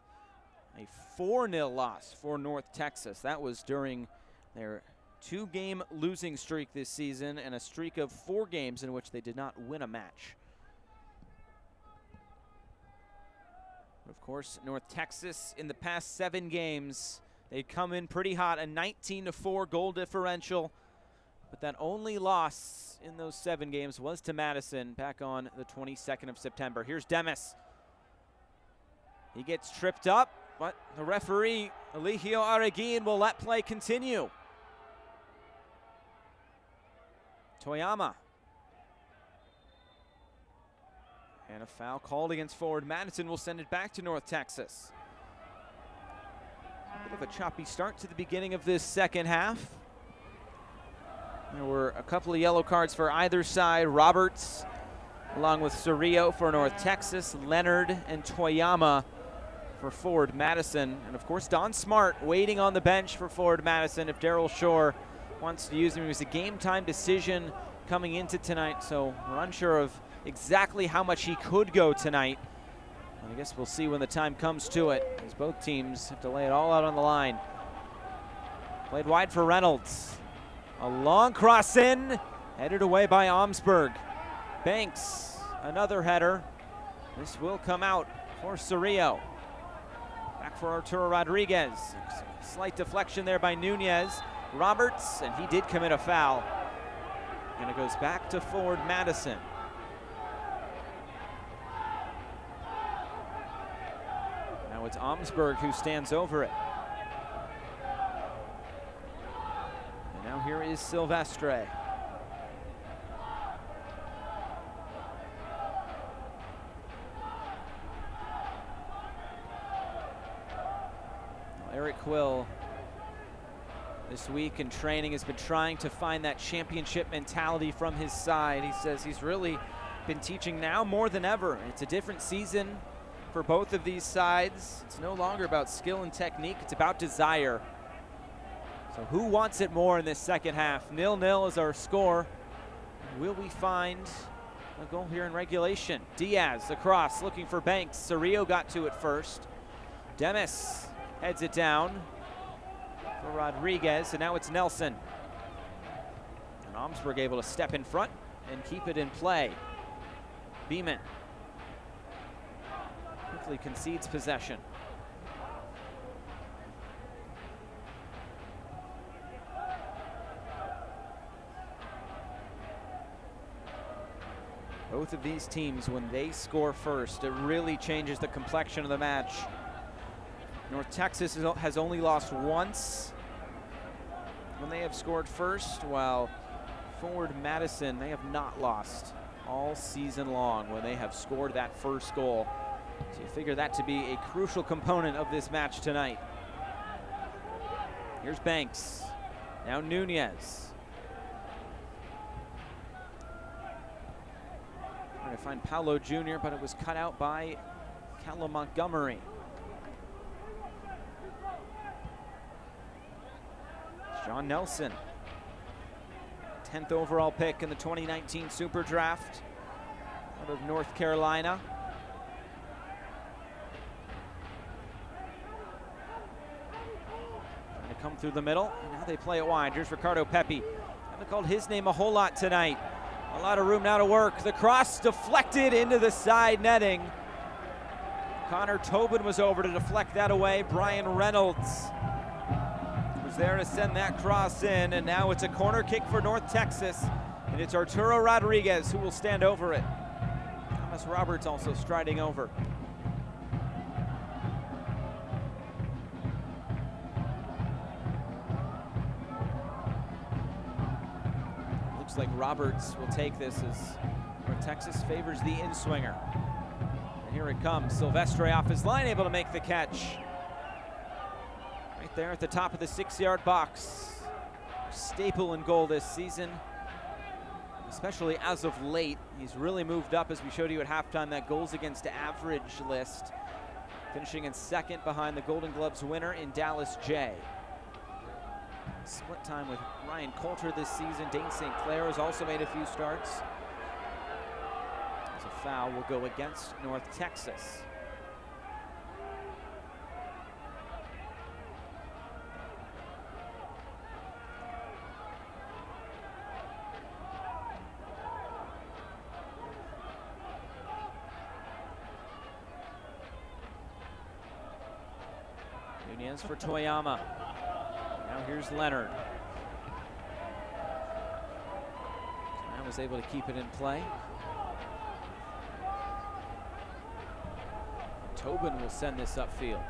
A 4-0 loss for North Texas. That was during their 2-game losing streak this season and a streak of 4 games in which they did not win a match. Of course, North Texas in the past 7 games, they come in pretty hot, a 19-4 goal differential. But that only loss in those 7 games was to Madison back on the 22nd of September. Here's Demis. He gets tripped up, but the referee, Eligio Araguin, will let play continue. Toyama. And a foul called against Forward Madison will send it back to North Texas. Bit of a choppy start to the beginning of this second half. There were a couple of yellow cards for either side. Roberts along with Cerrillo for North Texas, Leonard and Toyama for Forward Madison. And of course, Don Smart waiting on the bench for Forward Madison if Daryl Shore wants to use him. It was a game time decision coming into tonight, so we're unsure of exactly how much he could go tonight. I guess we'll see when the time comes to it, as both teams have to lay it all out on the line. Played wide for Reynolds. A long cross in, headed away by Omsberg. Banks, another header. This will come out for Cerrillo. Back for Arturo Rodriguez. Slight deflection there by Nunez. Roberts, and he did commit a foul. And it goes back to Forward Madison. Now it's Omsberg who stands over it. And now here is Silvestre. Eric Quill this week in training has been trying to find that championship mentality from his side. He says he's really been teaching now more than ever. It's a different season for both of these sides. It's no longer about skill and technique, it's about desire. So who wants it more in this second half? 0-0 is our score. Will we find a goal here in regulation? Diaz across, looking for Banks. Cerrillo got to it first. Demis heads it down for Rodriguez, and now it's Nelson. And Omsberg able to step in front and keep it in play. Beeman quickly concedes possession. Both of these teams, when they score first, it really changes the complexion of the match. North Texas has only lost once when they have scored first, while Forward Madison, they have not lost all season long when they have scored that first goal. So you figure that to be a crucial component of this match tonight. Here's Banks, now Nunez. Trying to find Paolo Jr., but it was cut out by Callum Montgomery. John Nelson, 10th overall pick in the 2019 Super Draft out of North Carolina. Trying to come through the middle, and now they play it wide. Here's Ricardo Pepi. Haven't called his name a whole lot tonight. A lot of room now to work. The cross deflected into the side netting. Connor Tobin was over to deflect that away. Brian Reynolds was there to send that cross in, and now it's a corner kick for North Texas, and it's Arturo Rodriguez who will stand over it. Thomas Roberts also striding over. Looks like Roberts will take this as North Texas favors the in-swinger. And here it comes, Silvestre off his line, able to make the catch. Right there at the top of the 6-yard box. Staple in goal this season, especially as of late. He's really moved up, as we showed you at halftime, that goals against average list, finishing in second behind the Golden Gloves winner in Dallas J. Split time with Ryan Coulter this season. Dane St. Clair has also made a few starts. As a foul will go against North Texas. Nunez for Toyama. Now here's Leonard. Now was able to keep it in play. Tobin will send this upfield.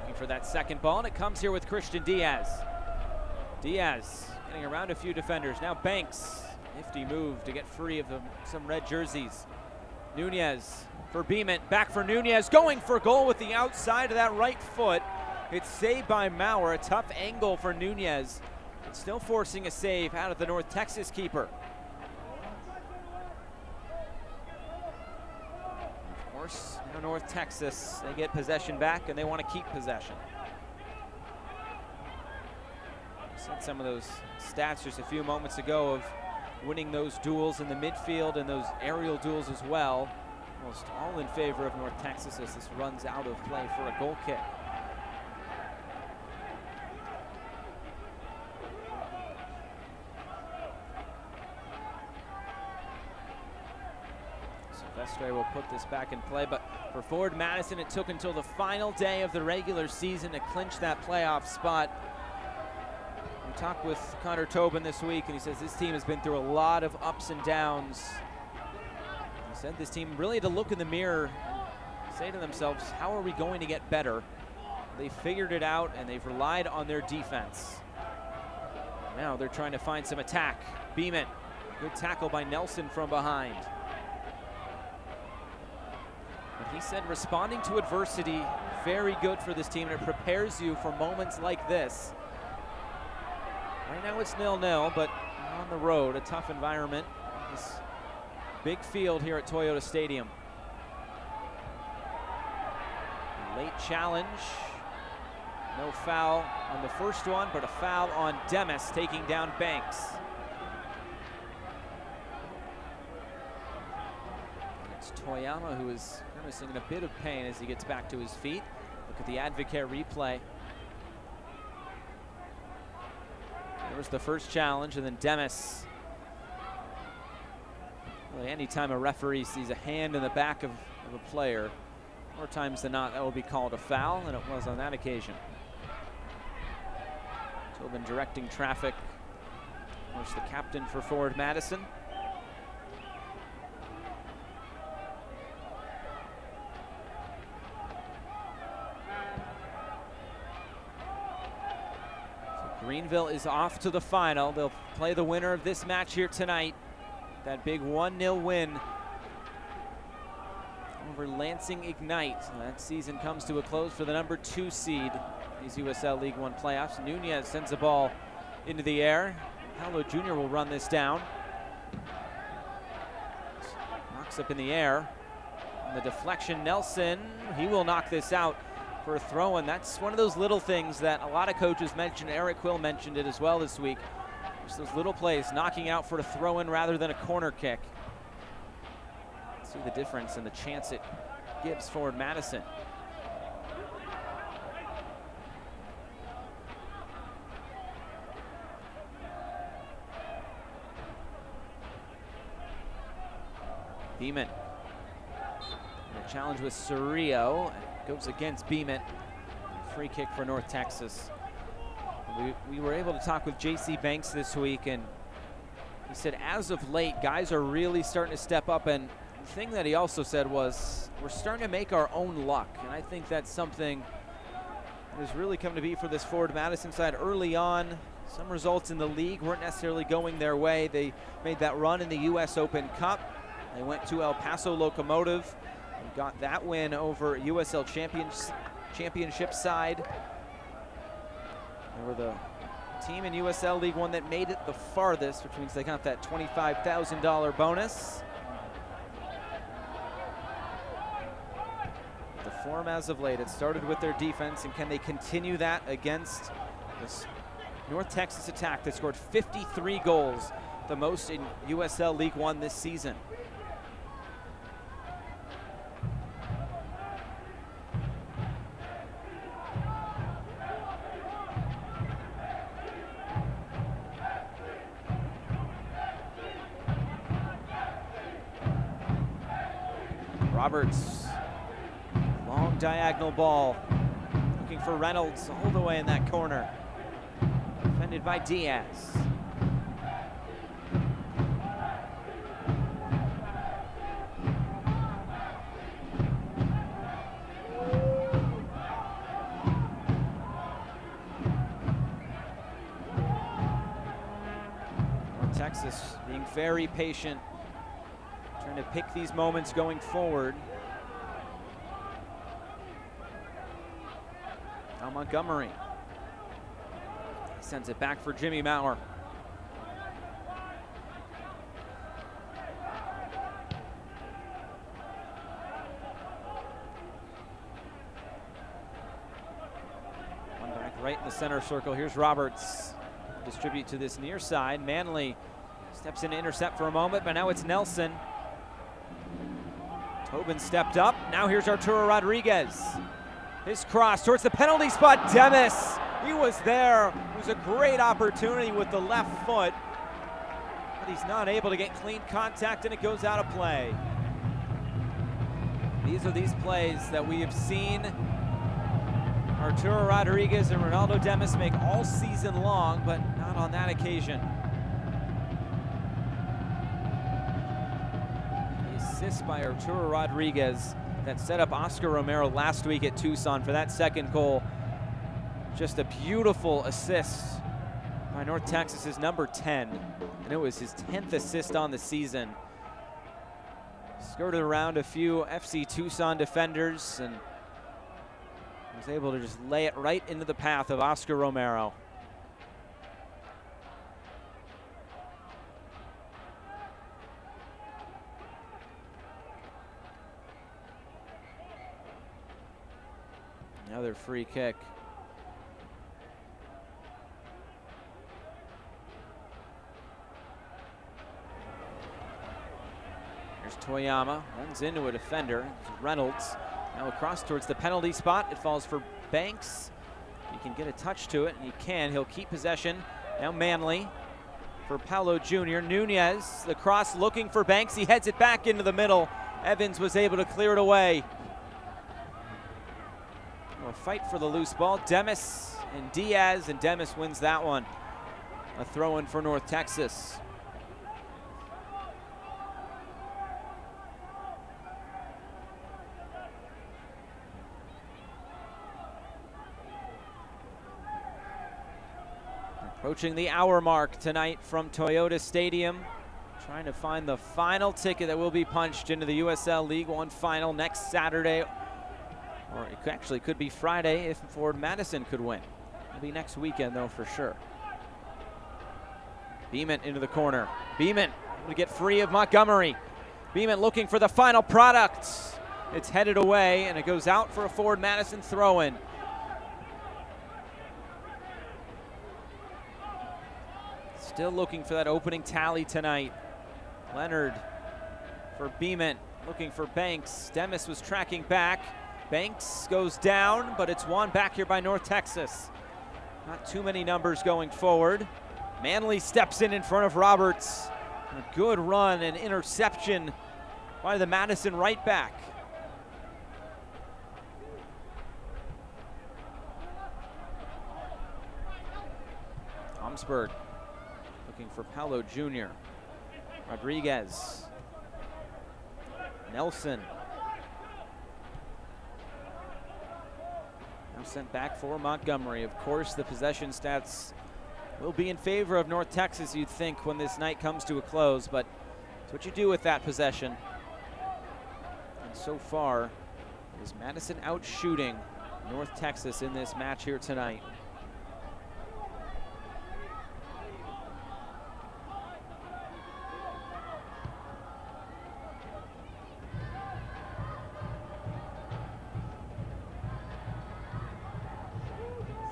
Looking for that second ball, and it comes here with Christian Diaz. Diaz getting around a few defenders. Now Banks, nifty move to get free of some red jerseys. Nunez for Beeman, back for Nunez, going for goal with the outside of that right foot. It's saved by Maurer, a tough angle for Nunez. It's still forcing a save out of the North Texas keeper. North Texas. They get possession back, and they want to keep possession. Said some of those stats just a few moments ago of winning those duels in the midfield and those aerial duels as well. Almost all in favor of North Texas as this runs out of play for a goal kick. Silvestre will put this back in play, but for Forward Madison, it took until the final day of the regular season to clinch that playoff spot. We talked with Connor Tobin this week, and he says this team has been through a lot of ups and downs. He said this team really had to look in the mirror and say to themselves, how are we going to get better? They figured it out, and they've relied on their defense. Now they're trying to find some attack. Beeman, good tackle by Nelson from behind. But he said responding to adversity, very good for this team, and it prepares you for moments like this. Right now it's 0-0, but on the road, a tough environment. This big field here at Toyota Stadium. Late challenge. No foul on the first one, but a foul on Demis taking down Banks. It's Toyama who is grimacing in a bit of pain as he gets back to his feet. Look at the Advocare replay. There was the first challenge, and then Demis. Really, anytime a referee sees a hand in the back of a player, more times than not, that will be called a foul, and it was on that occasion. Tobin directing traffic. Of course, the captain for Forward Madison. Greenville is off to the final. They'll play the winner of this match here tonight. That big 1-0 win over Lansing Ignite. That season comes to a close for the number 2 seed. These USL League One playoffs. Nunez sends the ball into the air. Paolo Jr. will run this down. Knocks up in the air. And the deflection, Nelson, he will knock this out for a throw, and that's one of those little things that a lot of coaches mentioned. Eric Quill mentioned it as well this week. Just those little plays, knocking out for a throw-in rather than a corner kick. See the difference and the chance it gives Forward Madison. Beeman. And a challenge with Cerrillo. Goes against Beeman. Free kick for North Texas. We were able to talk with J.C. Banks this week, and he said as of late, guys are really starting to step up, and the thing that he also said was, we're starting to make our own luck, and I think that's something that has really come to be for this Forward Madison side early on. Some results in the league weren't necessarily going their way. They made that run in the U.S. Open Cup. They went to El Paso Locomotive. Got that win over USL championship side. They were the team in USL League One that made it the farthest, which means they got that $25,000 bonus. The form as of late, it started with their defense, and can they continue that against this North Texas attack that scored 53 goals, the most in USL League One this season? Roberts, long diagonal ball, looking for Reynolds all the way in that corner. Defended by Diaz. North Texas being very patient, trying to pick these moments going forward. Now Montgomery sends it back for Jimmy Maurer. right in the center circle. Here's Roberts. Distribute to this near side. Manley steps in to intercept for a moment, but now it's Nelson. Tobin stepped up. Now here's Arturo Rodriguez. His cross towards the penalty spot. Demis, he was there. It was a great opportunity with the left foot, but he's not able to get clean contact, and it goes out of play. These are these plays that we have seen Arturo Rodriguez and Ronaldo Demis make all season long, but not on that occasion. The assist by Arturo Rodriguez that set up Oscar Romero last week at Tucson for that second goal. Just a beautiful assist by North Texas's number 10, and it was his 10th assist on the season. Skirted around a few FC Tucson defenders and was able to just lay it right into the path of Oscar Romero. Another free kick. Here's Toyama, runs into a defender. It's Reynolds. Now across towards the penalty spot. It falls for Banks. He can get a touch to it, and he can. He'll keep possession. Now Manley for Paulo Jr. Nunez, the cross looking for Banks. He heads it back into the middle. Evans was able to clear it away. A fight for the loose ball. Demis and Diaz, and Demis wins that one. A throw-in for North Texas. Approaching the hour mark tonight from Toyota Stadium. Trying to find the final ticket that will be punched into the USL League One final next Saturday. Or it actually could be Friday if Ford Madison could win. It'll be next weekend though for sure. Beeman into the corner. Beeman able to get free of Montgomery. Beeman looking for the final product. It's headed away and it goes out for a Ford Madison throw-in. Still looking for that opening tally tonight. Leonard for Beeman, looking for Banks. Demis was tracking back. Banks goes down, but it's won back here by North Texas. Not too many numbers going forward. Manley steps in front of Roberts. A good run and interception by the Madison right back. Omsberg looking for Paulo Jr. Rodriguez. Nelson. Now sent back for Montgomery. Of course, the possession stats will be in favor of North Texas, you'd think, when this night comes to a close, but it's what you do with that possession. And so far, is Madison out shooting North Texas in this match here tonight.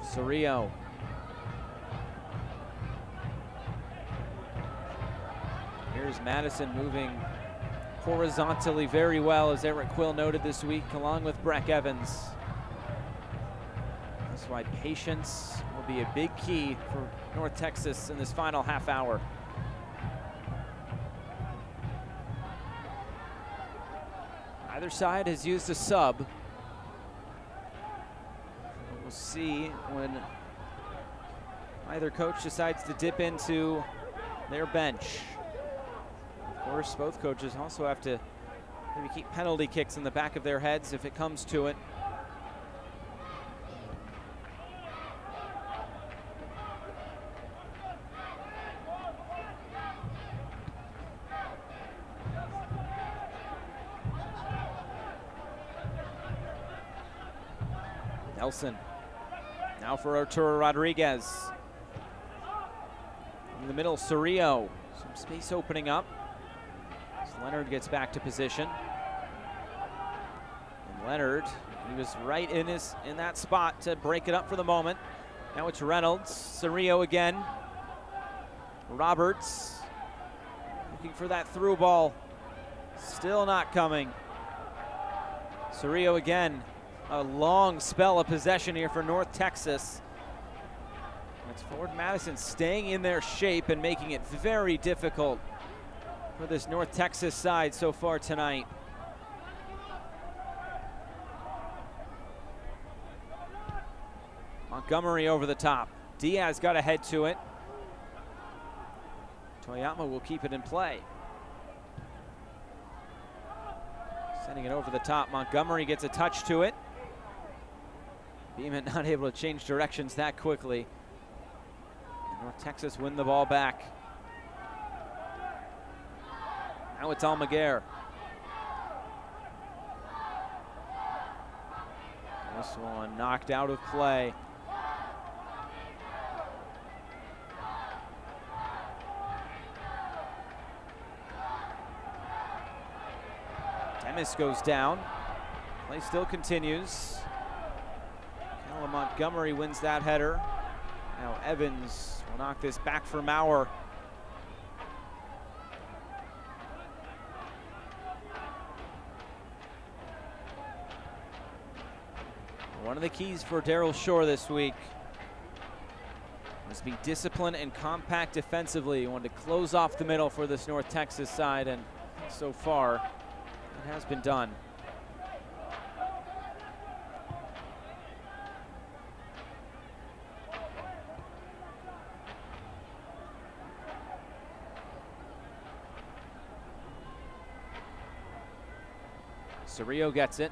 Cerrillo. Here's Madison moving horizontally very well, as Eric Quill noted this week, along with Breck Evans. That's why patience will be a big key for North Texas in this final half hour. Either side has used a sub. We'll see when either coach decides to dip into their bench. Of course, both coaches also have to maybe keep penalty kicks in the back of their heads if it comes to it. Nelson. Now for Arturo Rodriguez. In the middle, Cerrillo. Some space opening up. As Leonard gets back to position. And Leonard, he was right in that spot to break it up for the moment. Now it's Reynolds, Cerrillo again. Roberts looking for that through ball. Still not coming. Cerrillo again. A long spell of possession here for North Texas. It's Forward Madison staying in their shape and making it very difficult for this North Texas side so far tonight. Montgomery over the top. Diaz got ahead to it. Toyama will keep it in play. Sending it over the top. Montgomery gets a touch to it. Beeman not able to change directions that quickly. North Texas win the ball back. Now it's Almaguer. This one knocked out of play. Demis goes down. Play still continues. Callum Montgomery wins that header. Now Evans will knock this back for Maurer. One of the keys for Daryl Shore this week was to be disciplined and compact defensively. He wanted to close off the middle for this North Texas side, and so far it has been done. Cerrillo gets it.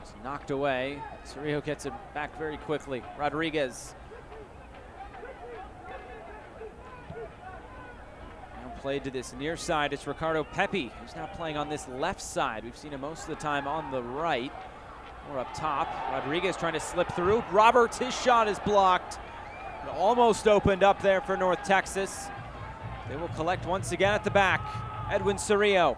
It's knocked away. Cerrillo gets it back very quickly. Rodriguez. Now played to this near side. It's Ricardo Pepi, who's now playing on this left side. We've seen him most of the time on the right or up top. Rodriguez trying to slip through. Roberts, his shot is blocked. It almost opened up there for North Texas. They will collect once again at the back. Edwin Cerrillo.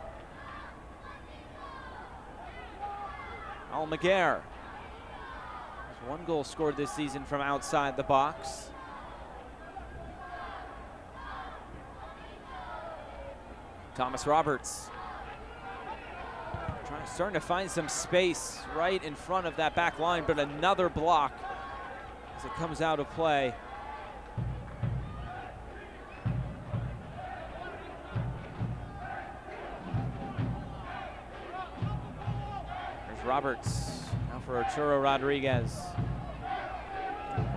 Almaguer. There's one goal scored this season from outside the box. Thomas Roberts. Starting to find some space right in front of that back line, but another block as it comes out of play. Roberts, now for Arturo Rodriguez.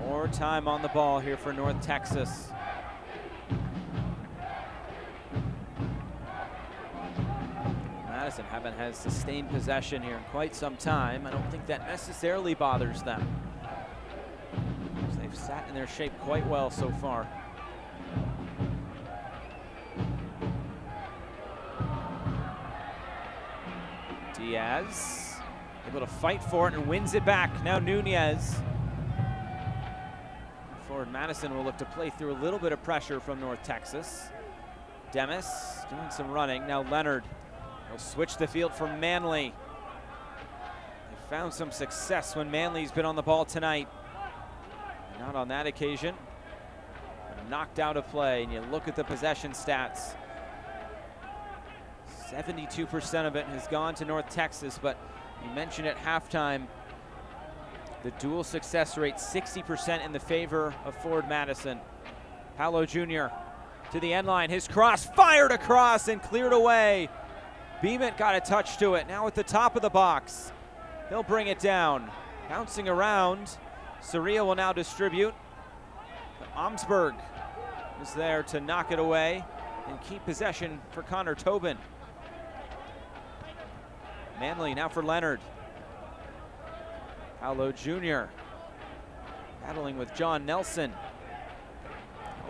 More time on the ball here for North Texas. Madison haven't had sustained possession here in quite some time. I don't think that necessarily bothers them. They've sat in their shape quite well so far. Diaz. Able to fight for it and wins it back. Now Nunez. Forward Madison will look to play through a little bit of pressure from North Texas. Demis doing some running. Now Leonard. He'll switch the field for Manley. They found some success when Manley's been on the ball tonight. Not on that occasion. Knocked out of play, and you look at the possession stats. 72% of it has gone to North Texas, but you mentioned at halftime the dual success rate, 60% in the favor of Forward Madison. Paolo Jr. to the end line. His cross fired across and cleared away. Beeman got a touch to it. Now at the top of the box. He'll bring it down. Bouncing around. Cerrillo will now distribute. But Omsberg is there to knock it away and keep possession for Connor Tobin. Manley now for Leonard. Paolo Jr. battling with John Nelson.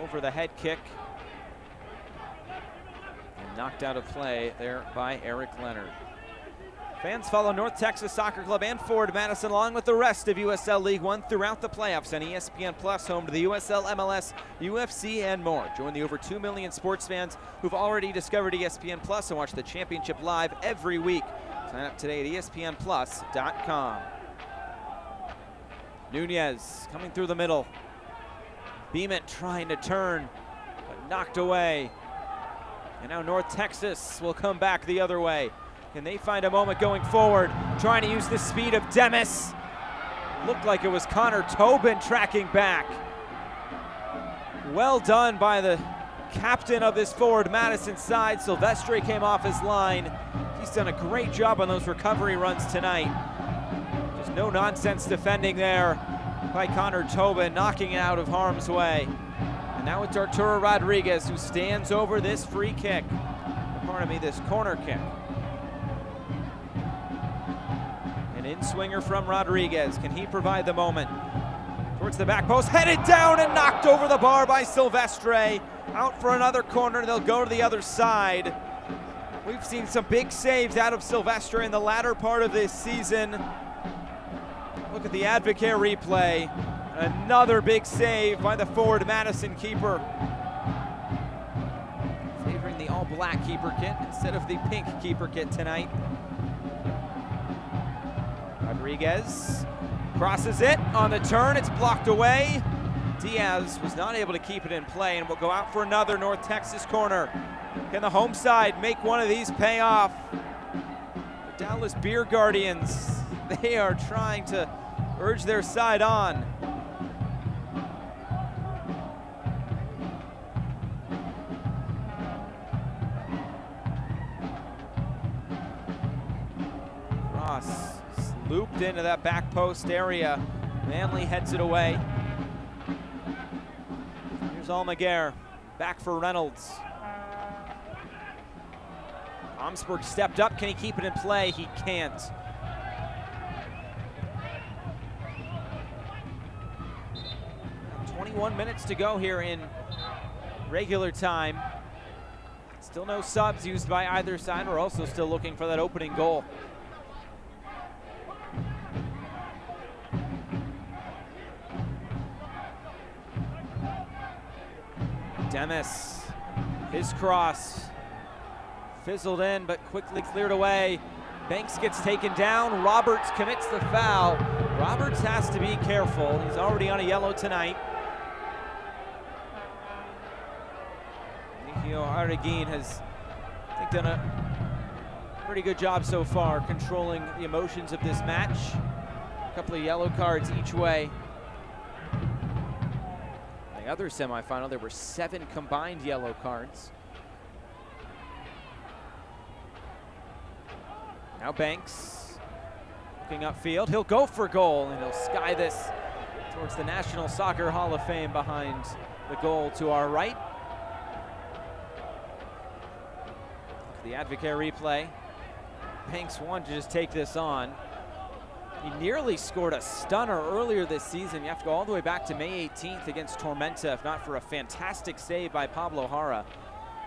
Over the head kick. And knocked out of play there by Eric Leonard. Fans follow North Texas Soccer Club and Forward Madison along with the rest of USL League One throughout the playoffs on ESPN Plus, home to the USL, MLS, UFC, and more. Join the over 2 million sports fans who've already discovered ESPN Plus and watch the championship live every week. Sign up today at ESPNplus.com. Nunez coming through the middle. Beeman trying to turn, but knocked away. And now North Texas will come back the other way. Can they find a moment going forward? Trying to use the speed of Demis. Looked like it was Connor Tobin tracking back. Well done by the captain of this Forward Madison side. Silvestre came off his line. He's done a great job on those recovery runs tonight. Just no nonsense defending there by Connor Tobin, knocking it out of harm's way. And now it's Arturo Rodriguez who stands over this free kick. Pardon me, this corner kick. An in-swinger from Rodriguez. Can he provide the moment? Towards the back post, headed down and knocked over the bar by Silvestre. Out for another corner, they'll go to the other side. We've seen some big saves out of Silvestre in the latter part of this season. Look at the Advocare replay. Another big save by the Forward Madison keeper. Favoring the all-black keeper kit instead of the pink keeper kit tonight. Rodriguez crosses it on the turn, it's blocked away. Diaz was not able to keep it in play and will go out for another North Texas corner. Can the home side make one of these pay off? The Dallas Beer Guardians, they are trying to urge their side on. Cross looped into that back post area. Manley heads it away. Here's Almaguer, back for Reynolds. Omsberg stepped up, can he keep it in play? He can't. Now 21 minutes to go here in regular time. Still no subs used by either side. We're also still looking for that opening goal. Demis, his cross, fizzled in but quickly cleared away. Banks gets taken down, Roberts commits the foul. Roberts has to be careful, he's already on a yellow tonight. Nikhil Arreguin has, I think, done a pretty good job so far controlling the emotions of this match. A couple of yellow cards each way. The other semifinal, there were 7 combined yellow cards. Now Banks looking upfield. He'll go for goal and he'll sky this towards the National Soccer Hall of Fame behind the goal to our right. The Advocare replay. Banks wanted to just take this on. He nearly scored a stunner earlier this season. You have to go all the way back to May 18th against Tormenta, if not for a fantastic save by Pablo Jara.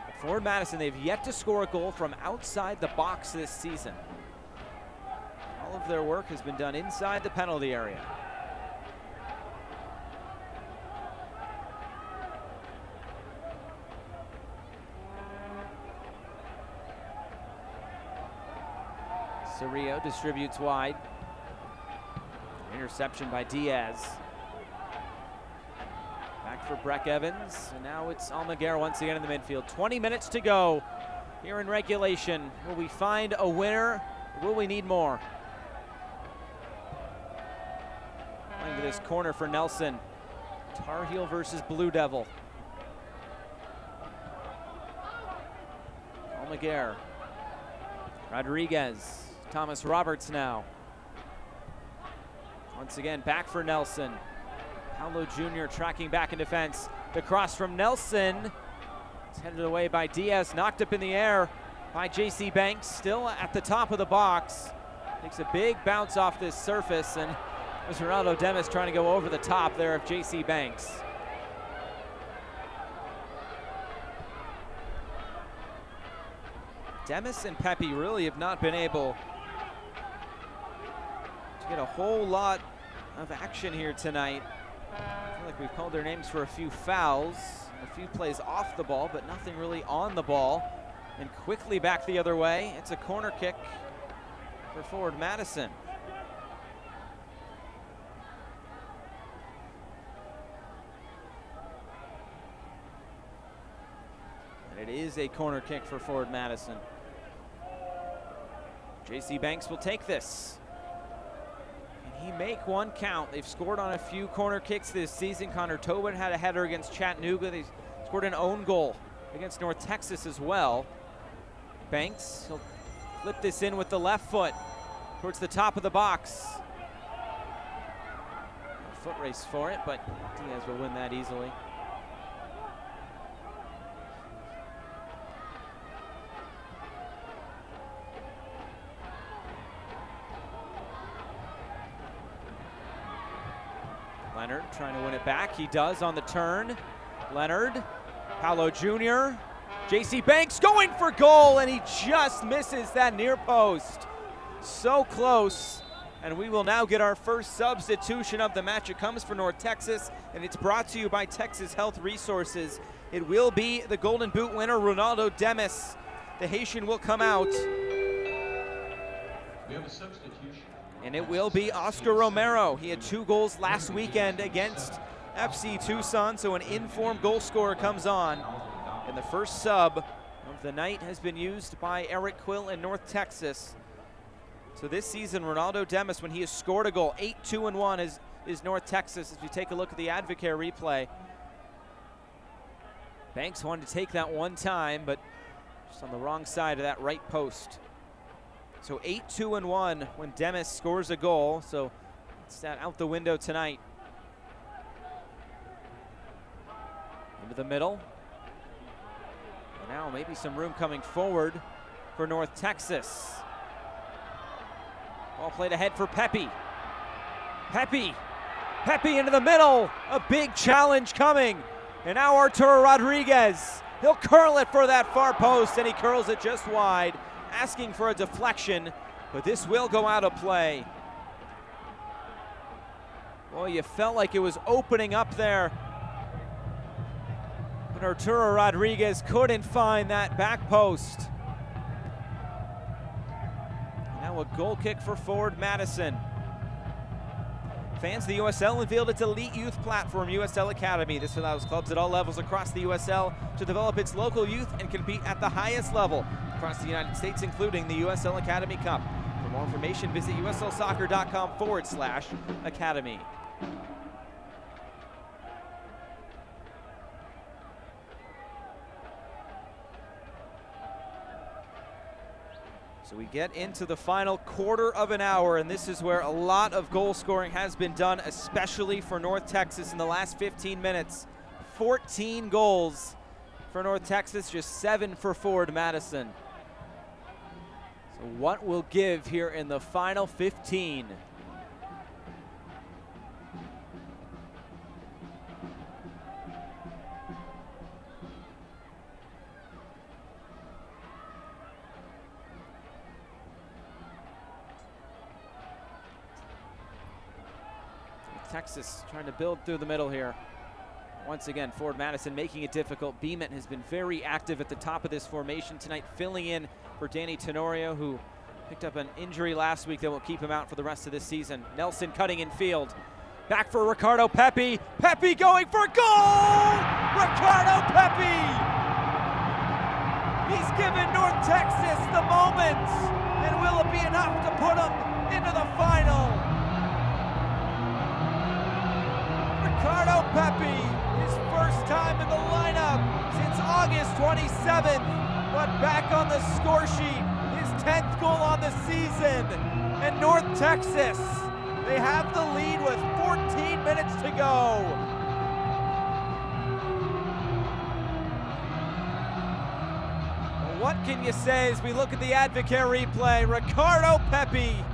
But Forward Madison, they've yet to score a goal from outside the box this season. All of their work has been done inside the penalty area. Cerrillo distributes wide. Interception by Diaz. Back for Breck Evans, and now it's Almaguer once again in the midfield. 20 minutes to go here in regulation. Will we find a winner, or will we need more? Playing to this corner for Nelson. Tar Heel versus Blue Devil. Almaguer. Rodriguez. Thomas Roberts now. Once again, back for Nelson. Paolo Jr. tracking back in defense. The cross from Nelson. It's headed away by Diaz, knocked up in the air by J.C. Banks, still at the top of the box. Takes a big bounce off this surface, and it was Ronaldo Demis trying to go over the top there of J.C. Banks. Demis and Pepe really have not been able to get a whole lot of action here tonight. I feel like we've called their names for a few fouls, a few plays off the ball, but nothing really on the ball. And quickly back the other way. It's a corner kick for Forward Madison. is a corner kick for Forward Madison. JC Banks will take this. Can he make one count? They've scored on a few corner kicks this season. Connor Tobin had a header against Chattanooga. They scored an own goal against North Texas as well. Banks, he'll flip this in with the left foot towards the top of the box. A foot race for it, but Diaz will win that easily. Leonard trying to win it back. He does on the turn. Leonard, Paolo Jr., JC Banks going for goal, and he just misses that near post. So close, and we will now get our first substitution of the match. It comes for North Texas, and it's brought to you by Texas Health Resources. It will be the Golden Boot winner, Ronaldo Demis. The Haitian will come out. We have a substitution. And it will be Oscar Romero. He had 2 goals last weekend against FC Tucson, so an informed goal scorer comes on. And the first sub of the night has been used by Eric Quill in North Texas. So this season, Ronaldo Demis, when he has scored a goal, 8-2-1 is North Texas. As we take a look at the Advocare replay, Banks wanted to take that one time, but just on the wrong side of that right post. So 8-2-1 when Demis scores a goal. So it's that out the window tonight. Into the middle. And now maybe some room coming forward for North Texas. Ball played ahead for Pepe. Pepe into the middle. A big challenge coming. And now Arturo Rodriguez. He'll curl it for that far post, and he curls it just wide, asking for a deflection, but this will go out of play. Boy, you felt like it was opening up there, but Arturo Rodriguez couldn't find that back post. Now a goal kick for Forward Madison. Fans of the USL unveiled its elite youth platform, USL Academy. This allows clubs at all levels across the USL to develop its local youth and compete at the highest level across the United States, including the USL Academy Cup. For more information, visit uslsoccer.com/academy. So we get into the final quarter of an hour, and this is where a lot of goal scoring has been done, especially for North Texas in the last 15 minutes. 14 goals for North Texas, just 7 for Forward Madison. So what will give here in the final 15? Texas trying to build through the middle here. Once again, Forward Madison making it difficult. Beeman has been very active at the top of this formation tonight, filling in for Danny Tenorio, who picked up an injury last week that will keep him out for the rest of this season. Nelson cutting in field. Back for Ricardo Pepe. Pepe going for goal! Ricardo Pepe! He's given North Texas the moment. And will it be enough to put them into the final? Ricardo Pepe, his first time in the lineup since August 27th, but back on the score sheet, his 10th goal on the season. And North Texas, they have the lead with 14 minutes to go. Well, what can you say as we look at the Advocare replay? Ricardo Pepe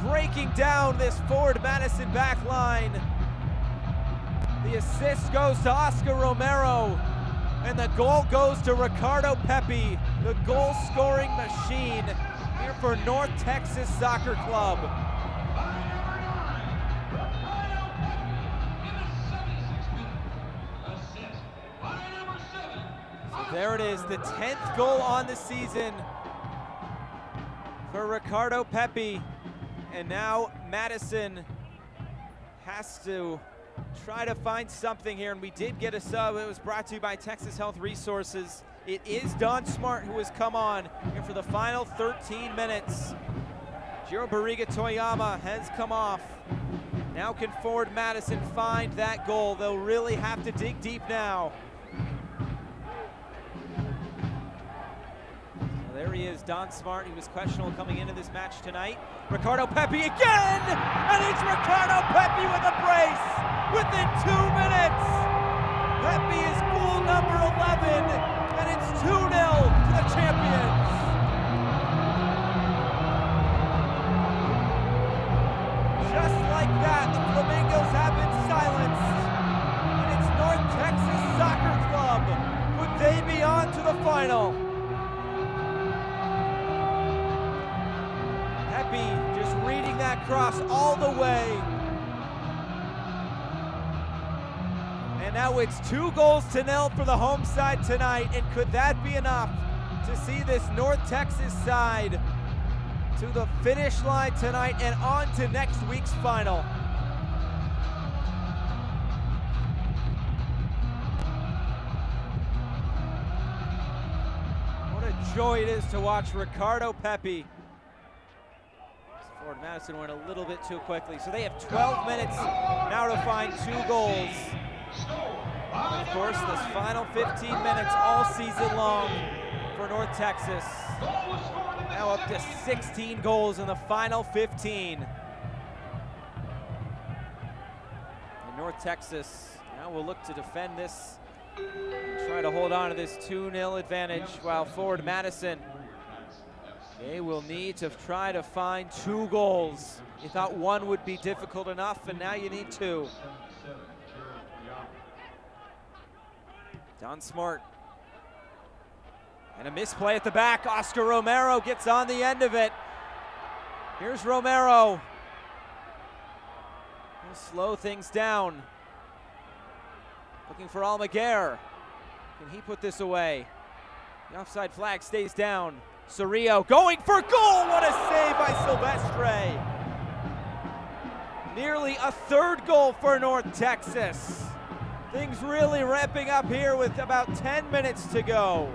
breaking down this Forward Madison back line. The assist goes to Oscar Romero, and the goal goes to Ricardo Pepe, the goal-scoring machine here for North Texas Soccer Club. So there it is, the 10th goal on the season for Ricardo Pepe, and now Madison has to try to find something here, and we did get a sub. It was brought to you by Texas Health Resources. It is Don Smart who has come on here for the final 13 minutes. Jiro Barriga Toyama has come off. Now can Forward Madison find that goal? They'll really have to dig deep now. So there he is, Don Smart. He was questionable coming into this match tonight. Ricardo Pepi again! And it's Ricardo Pepi with a brace within 2 minutes! Pepi is goal number 11, and it's 2-0 to the champions. Just like that, the Flamingos have been silenced. And it's North Texas Soccer Club. Would they be on to the final? Pepi just reading that cross all the way. And now it's 2-0 for the home side tonight. And could that be enough to see this North Texas side to the finish line tonight and on to next week's final? What a joy it is to watch Ricardo Pepi. Forward Madison went a little bit too quickly. So they have 12 minutes now to find 2 goals. Of course, this final 15 minutes all season long for North Texas. Now up to 16 goals in the final 15. And North Texas now will look to defend this and try to hold on to this 2-0 advantage, while Forward Madison, they will need to try to find 2 goals. You thought 1 would be difficult enough, and now you need 2. Don Smart. And a misplay at the back. Oscar Romero gets on the end of it. Here's Romero. He'll slow things down. Looking for Almaguer. Can he put this away? The offside flag stays down. Cerrillo going for goal. What a save by Silvestre. Nearly a 3rd goal for North Texas. Things really ramping up here with about 10 minutes to go.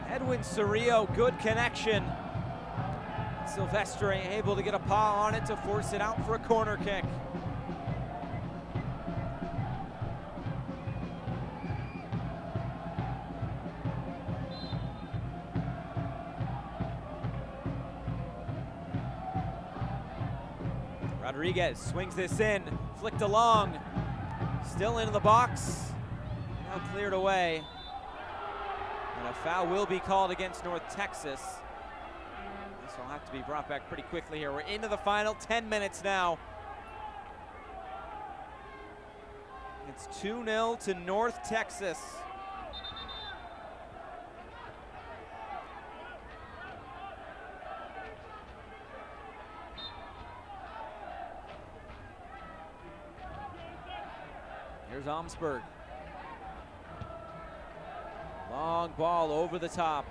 Edwin Cerrillo, good connection. Silvestre able to get a paw on it to force it out for a corner kick. Rodriguez swings this in, flicked along, still into the box, now cleared away. And a foul will be called against North Texas. This will have to be brought back pretty quickly here. We're into the final 10 minutes now. It's 2-0 to North Texas. Here's Omsberg. Long ball over the top.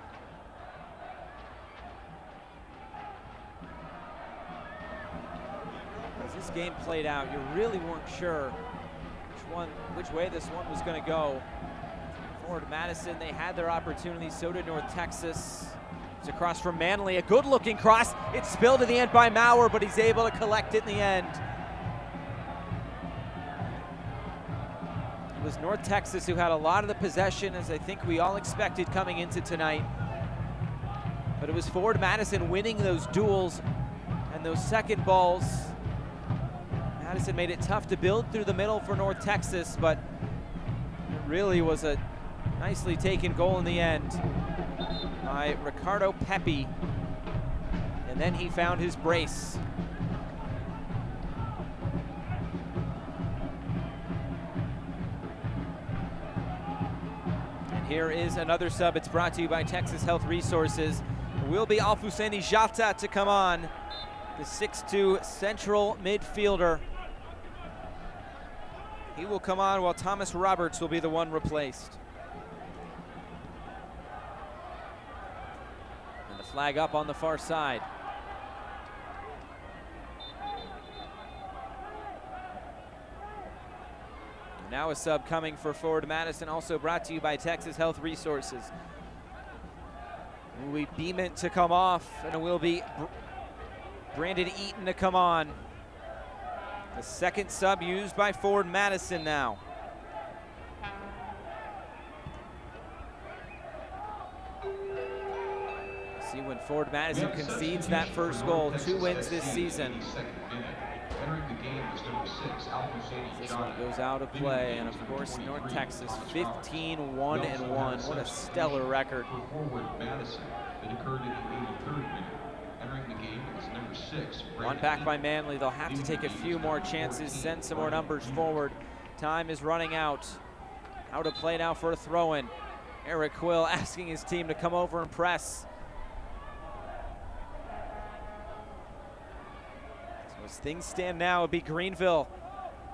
As this game played out, you really weren't sure which way this one was going to go. Forward Madison, they had their opportunities, so did North Texas. It's across from Manley, a good-looking cross. It's spilled to the end by Maurer, but he's able to collect it in the end. It was North Texas who had a lot of the possession, as I think we all expected coming into tonight. But it was Forward Madison winning those duels and those second balls. Madison made it tough to build through the middle for North Texas, but it really was a nicely taken goal in the end by Ricardo Pepi. And then he found his brace. Here is another sub. It's brought to you by Texas Health Resources. It will be Alfuseni Jata to come on, the 6'2" central midfielder. He will come on while Thomas Roberts will be the one replaced. And the flag up on the far side. Now a sub coming for forward Madison, also brought to you by Texas Health Resources. We Beeman to come off, and it will be Brandon Eaton to come on. The second sub used by forward Madison now. See when forward Madison concedes that first goal, 2 wins this season. This one goes out of play, and of course North Texas 15-1-1. What a stellar record. One back by Manley. They'll have to take a few more chances, send some more numbers forward. Time is running out. Out of play now for a throw-in. Eric Quill asking his team to come over and press. So as things stand now, it'd be Greenville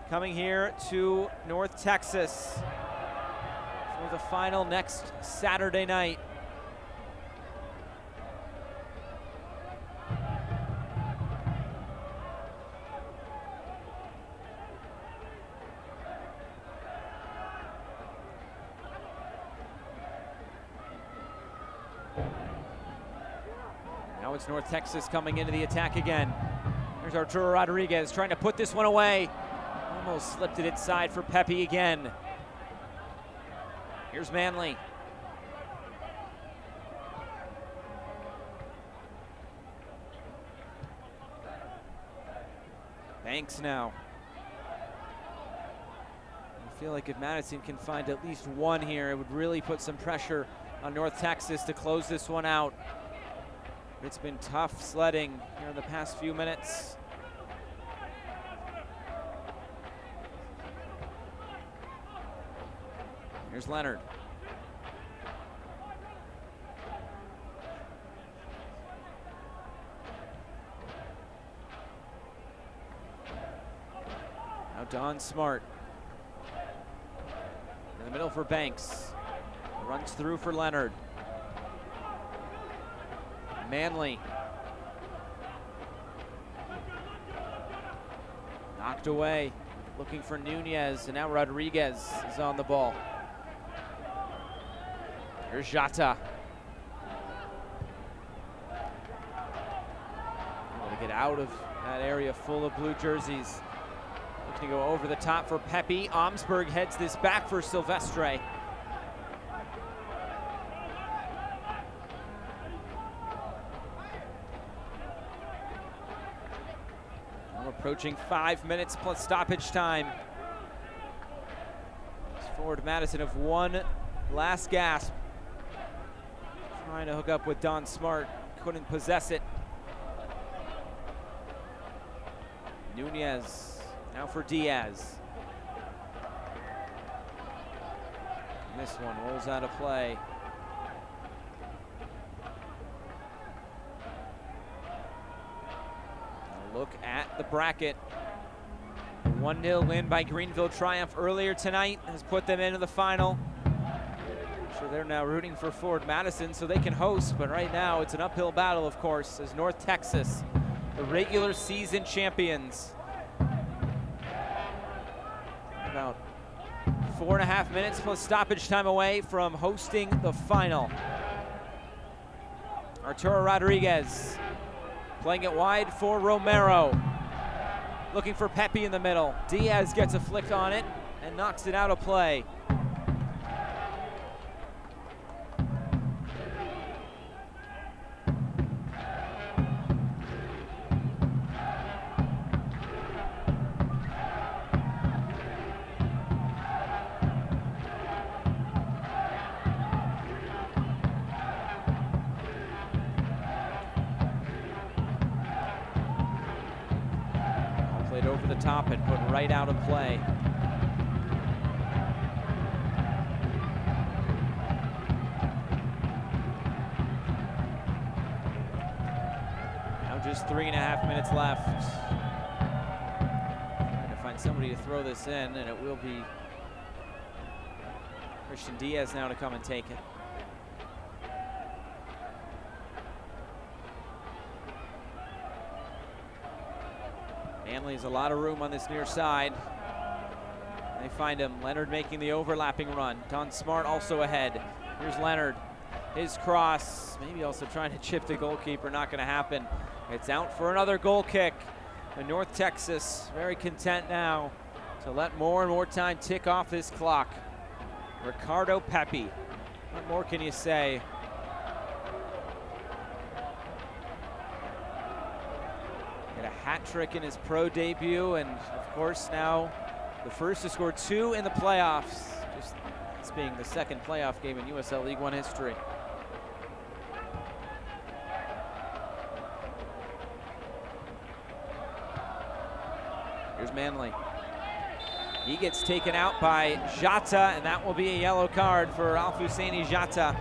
coming here to North Texas for the final next Saturday night. Now it's North Texas coming into the attack again. There's Arturo Rodriguez trying to put this one away. Almost slipped it inside for Pepe again. Here's Manley. Banks now. I feel like if Madison can find at least one here, it would really put some pressure on North Texas to close this one out. It's been tough sledding here in the past few minutes. Here's Leonard. Now Don Smart. In the middle for Banks. Runs through for Leonard. Manley. Knocked away. Looking for Nunez, and now Rodriguez is on the ball. Here's Jata. Able to get out of that area full of blue jerseys. Looking to go over the top for Pepe. Omsberg heads this back for Silvestre. Approaching 5 minutes plus stoppage time. Forward Madison have one last gasp. Trying to hook up with Don Smart, couldn't possess it. Nunez, now for Diaz. And this one rolls out of play. Look at the bracket. 1-0 win by Greenville Triumph earlier tonight has put them into the final. I'm sure they're now rooting for Forward Madison so they can host, but right now it's an uphill battle, of course, as North Texas, the regular season champions. About 4.5 minutes plus stoppage time away from hosting the final. Arturo Rodriguez playing it wide for Romero. Looking for Pepe in the middle. Diaz gets a flick on it and knocks it out of play. Over the top and put right out of play. Now just 3.5 minutes left. Trying to find somebody to throw this in, and it will be Christian Diaz now to come and take it. Manley has a lot of room on this near side. They find him. Leonard making the overlapping run. Don Smart also ahead. Here's Leonard. His cross, maybe also trying to chip the goalkeeper, not going to happen. It's out for another goal kick. And North Texas very content now to let more and more time tick off this clock. Ricardo Pepi. What more can you say? Get a hat trick in his pro debut, and of course now the first to score 2 in the playoffs. Just this being the second playoff game in USL League One history. Here's Manley. He gets taken out by Jata, and that will be a yellow card for Alfousseni Jata.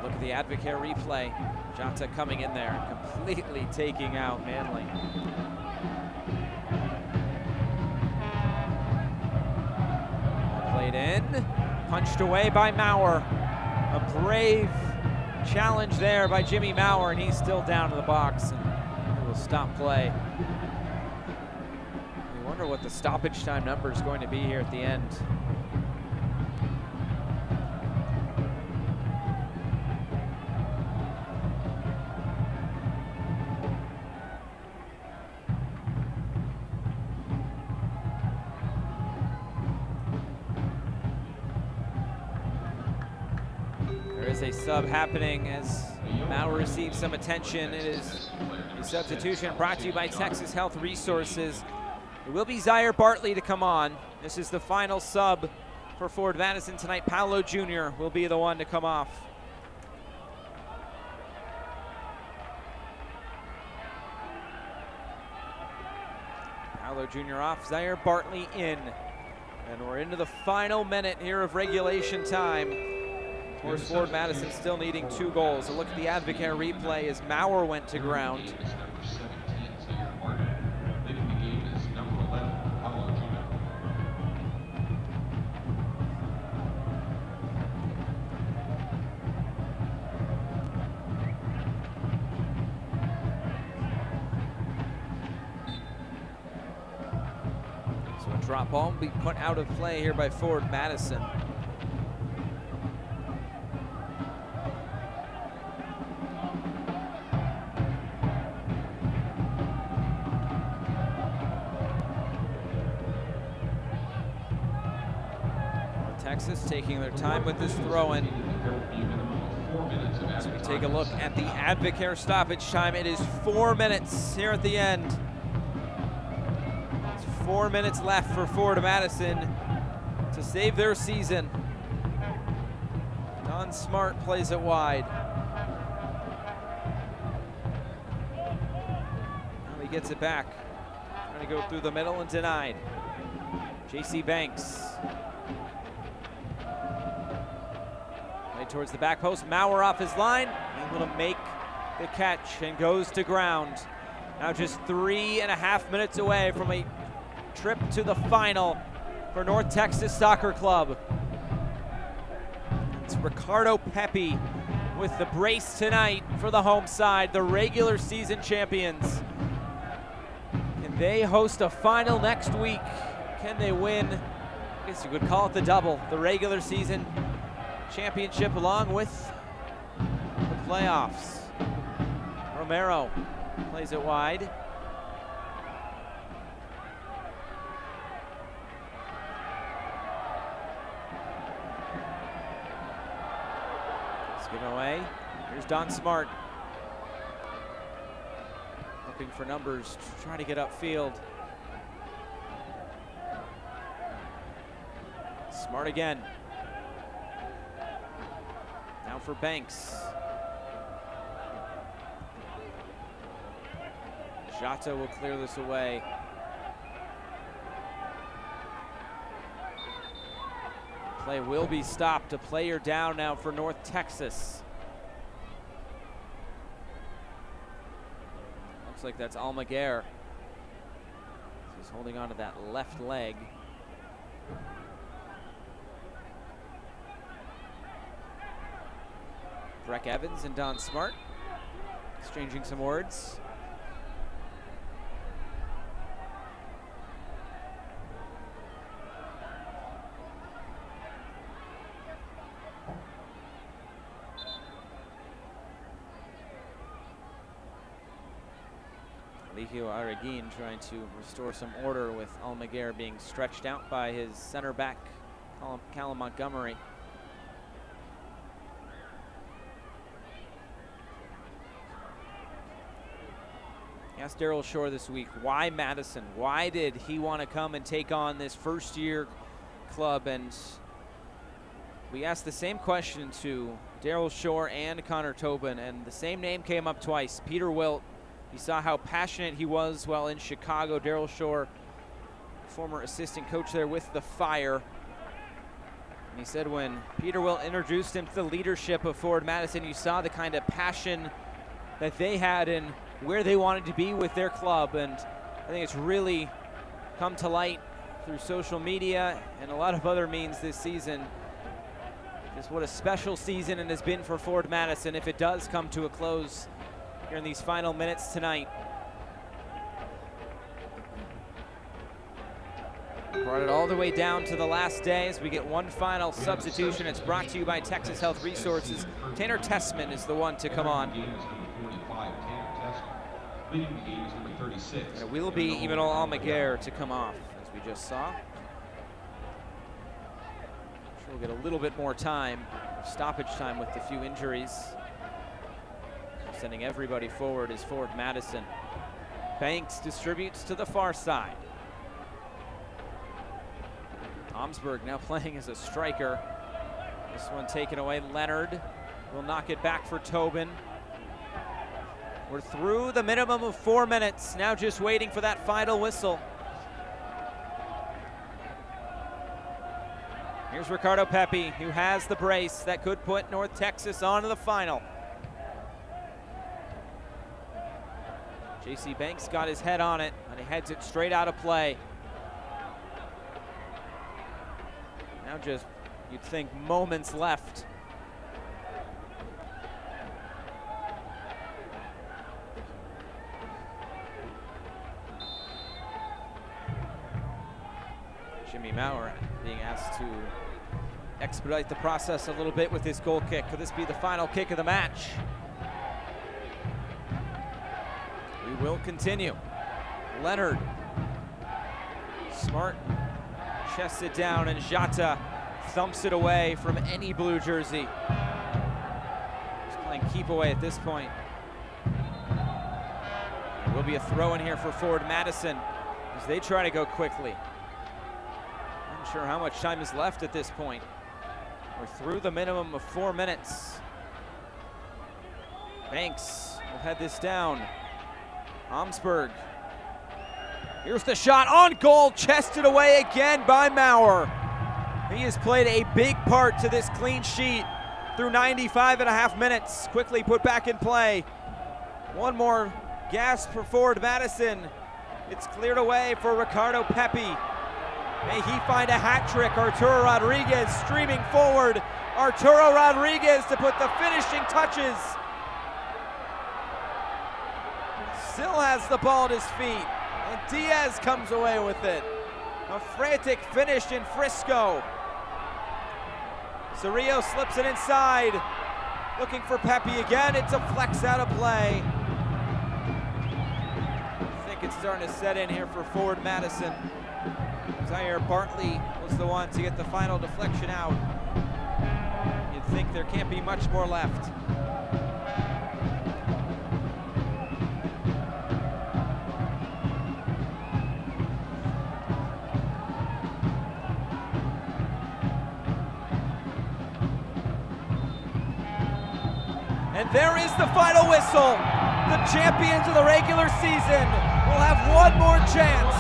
Look at the Advocare replay. Jata coming in there, completely taking out Manley. Played in, punched away by Maurer. A brave challenge there by Jimmy Maurer, and he's still down to the box, and he will stop play. We wonder what the stoppage time number is going to be here at the end. A sub happening as Maurer receives some attention. It is a substitution brought to you by Texas Health Resources. It will be Zaire Bartley to come on. This is the final sub for Forward Madison tonight. Paolo Jr. will be the one to come off. Paolo Jr. off, Zaire Bartley in. And we're into the final minute here of regulation time. Of course, Forward Madison still needing 2 goals. A look at the Advocare replay as Maurer went to ground. So a drop ball will be put out of play here by Forward Madison. Texas taking their time with this throw-in. As we take a look at the Advocare stoppage time, it is 4 minutes here at the end. It's 4 minutes left for Forward Madison to save their season. Don Smart plays it wide. Now he gets it back. Trying to go through the middle and denied. JC Banks. Towards the back post, Maurer off his line, able to make the catch and goes to ground. Now just 3.5 minutes away from a trip to the final for North Texas Soccer Club. It's Ricardo Pepi with the brace tonight for the home side, the regular season champions. And they host a final next week. Can they win? I guess you could call it the double, the regular season championship along with the playoffs. Romero plays it wide. It's given away. Here's Don Smart. Looking for numbers, trying to get upfield. Smart again. Now for Banks. Jata will clear this away. Play will be stopped. A player down now for North Texas. Looks like that's Almaguer. He's holding on to that left leg. Breck Evans and Don Smart exchanging some words. Eligio Araguin trying to restore some order with Almaguer being stretched out by his center back, Callum Montgomery. I asked Daryl Shore this week, why Madison? Why did he want to come and take on this first-year club? And we asked the same question to Daryl Shore and Connor Tobin, and the same name came up twice, Peter Wilt. You saw how passionate he was while in Chicago. Daryl Shore, former assistant coach there with the Fire. And he said when Peter Wilt introduced him to the leadership of Forward Madison, you saw the kind of passion that they had in where they wanted to be with their club. And I think it's really come to light through social media and a lot of other means this season. Just what a special season it has been for Forward Madison if it does come to a close here in these final minutes tonight. Brought it all the way down to the last day as we get one final substitution. It's brought to you by Texas Health Resources. Tanner Tessman is the one to come on. And it will be Imanol Almaguer to come off, as we just saw. I'm sure we'll get a little bit more time, stoppage time with the few injuries. Sending everybody forward is Forward Madison. Banks distributes to the far side. Omsberg now playing as a striker. This one taken away. Leonard will knock it back for Tobin. We're through the minimum of 4 minutes. Now just waiting for that final whistle. Here's Ricardo Pepi, who has the brace that could put North Texas on to the final. J.C. Banks got his head on it, and he heads it straight out of play. Now just, you'd think, moments left. Jimmy Maurer being asked to expedite the process a little bit with his goal kick. Could this be the final kick of the match? We will continue. Leonard. Smart chests it down, and Jata thumps it away from any blue jersey. He's playing keep away at this point. There will be a throw in here for Forward Madison as they try to go quickly. Not sure how much time is left at this point. We're through the minimum of 4 minutes. Banks will head this down. Omsberg. Here's the shot on goal, chested away again by Maurer. He has played a big part to this clean sheet through 95.5 minutes. Quickly put back in play. One more gasp for Forward Madison. It's cleared away for Ricardo Pepi. May he find a hat trick. Arturo Rodriguez streaming forward. Arturo Rodriguez to put the finishing touches. Still has the ball at his feet, and Diaz comes away with it. A frantic finish in Frisco. Cerrillo slips it inside, looking for Pepi again. It's a flex out of play. I think it's starting to set in here for Forward Madison. Zaire Bartley was the one to get the final deflection out. You'd think there can't be much more left. And there is the final whistle. The champions of the regular season will have one more chance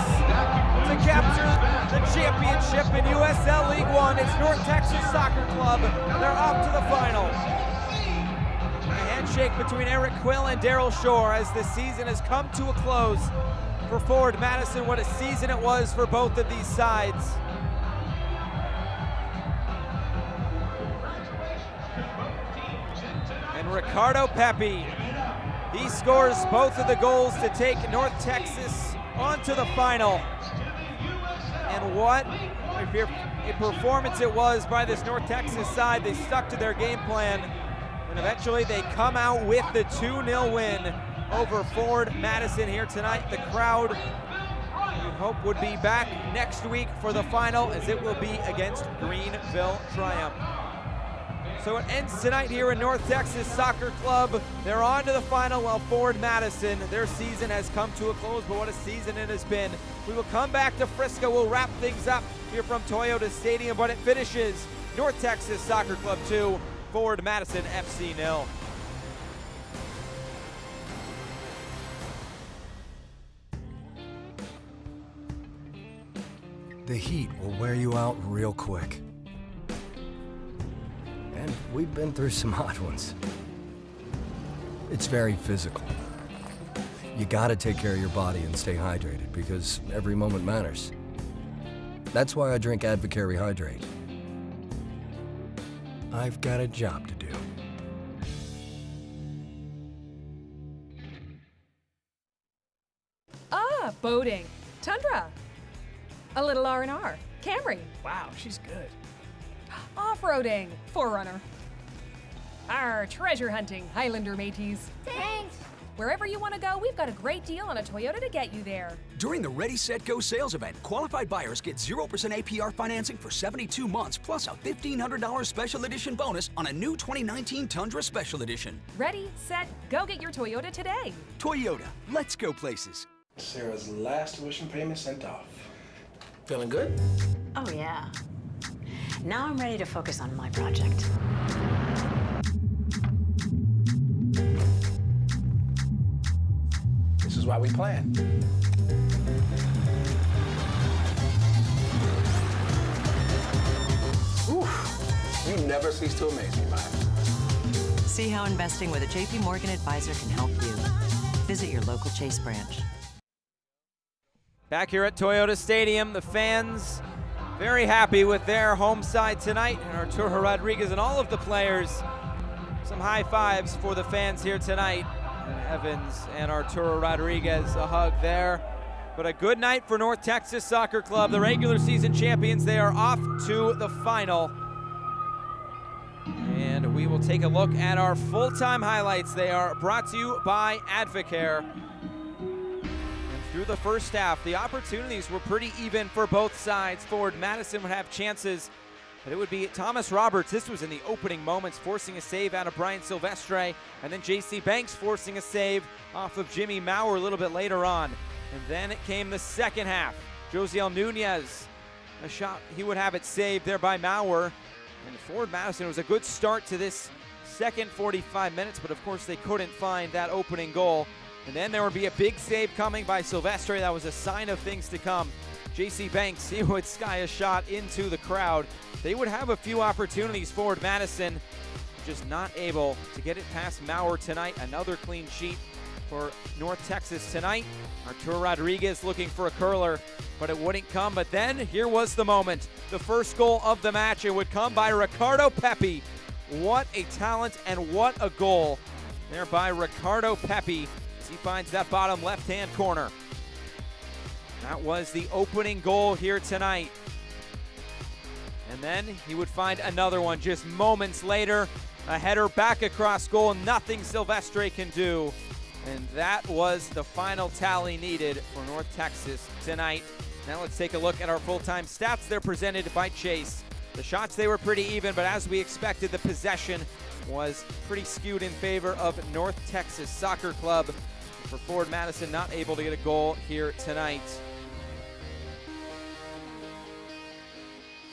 to capture the championship in USL League One. It's North Texas Soccer Club. They're off to the final. A handshake between Eric Quill and Daryl Shore as the season has come to a close for Forward Madison. What a season it was for both of these sides. And Ricardo Pepi, he scores both of the goals to take North Texas onto the final. And what a performance it was by this North Texas side. They stuck to their game plan, and eventually they come out with the 2-0 win over Forward Madison here tonight. The crowd, we hope, would be back next week for the final, as it will be against Greenville Triumph. So it ends tonight here in North Texas Soccer Club. They're on to the final, while Forward Madison, their season has come to a close, but what a season it has been. We will come back to Frisco. We'll wrap things up here from Toyota Stadium, but it finishes North Texas Soccer Club 2, Forward Madison FC 0. The heat will wear you out real quick. And we've been through some hot ones. It's very physical. You gotta take care of your body and stay hydrated, because every moment matters. That's why I drink Advocare Rehydrate. I've got a job to do. Boating. Tundra. A little R&R. Camry. Wow, she's good. Off-roading. Forerunner. Treasure hunting. Highlander mateys. Thanks. Wherever you want to go, we've got a great deal on a Toyota to get you there. During the Ready, Set, Go sales event, qualified buyers get 0% APR financing for 72 months, plus a $1,500 special edition bonus on a new 2019 Tundra Special Edition. Ready, set, go get your Toyota today. Toyota, let's go places. Sarah's last tuition payment sent off. Feeling good? Oh, yeah. Now I'm ready to focus on my project. This is why we plan. Oof. You never cease to amaze me, Maya. See how investing with a JP Morgan advisor can help you. Visit your local Chase branch. Back here at Toyota Stadium, the fans very happy with their home side tonight, and Arturo Rodriguez and all of the players. Some high fives for the fans here tonight. And Evans and Arturo Rodriguez, a hug there. But a good night for North Texas Soccer Club, the regular season champions. They are off to the final. And we will take a look at our full-time highlights. They are brought to you by Advocare. Through the first half, the opportunities were pretty even for both sides. Forward Madison would have chances, but it would be Thomas Roberts. This was in the opening moments, forcing a save out of Brian Silvestre, and then J.C. Banks forcing a save off of Jimmy Maurer a little bit later on. And then it came the second half. Josiel Nunez, a shot, he would have it saved there by Maurer. And Forward Madison, it was a good start to this second 45 minutes, but of course they couldn't find that opening goal. And then there would be a big save coming by Silvestre. That was a sign of things to come. J.C. Banks, he would sky a shot into the crowd. They would have a few opportunities. Forward Madison just not able to get it past Maurer tonight. Another clean sheet for North Texas tonight. Arturo Rodriguez looking for a curler, but it wouldn't come. But then here was the moment. The first goal of the match. It would come by Ricardo Pepi. What a talent and what a goal there by Ricardo Pepi. He finds that bottom left-hand corner. That was the opening goal here tonight. And then he would find another one just moments later. A header back across goal, nothing Silvestre can do. And that was the final tally needed for North Texas tonight. Now let's take a look at our full-time stats. They're presented by Chase. The shots, they were pretty even, but as we expected, the possession was pretty skewed in favor of North Texas Soccer Club. For Forward Madison, not able to get a goal here tonight.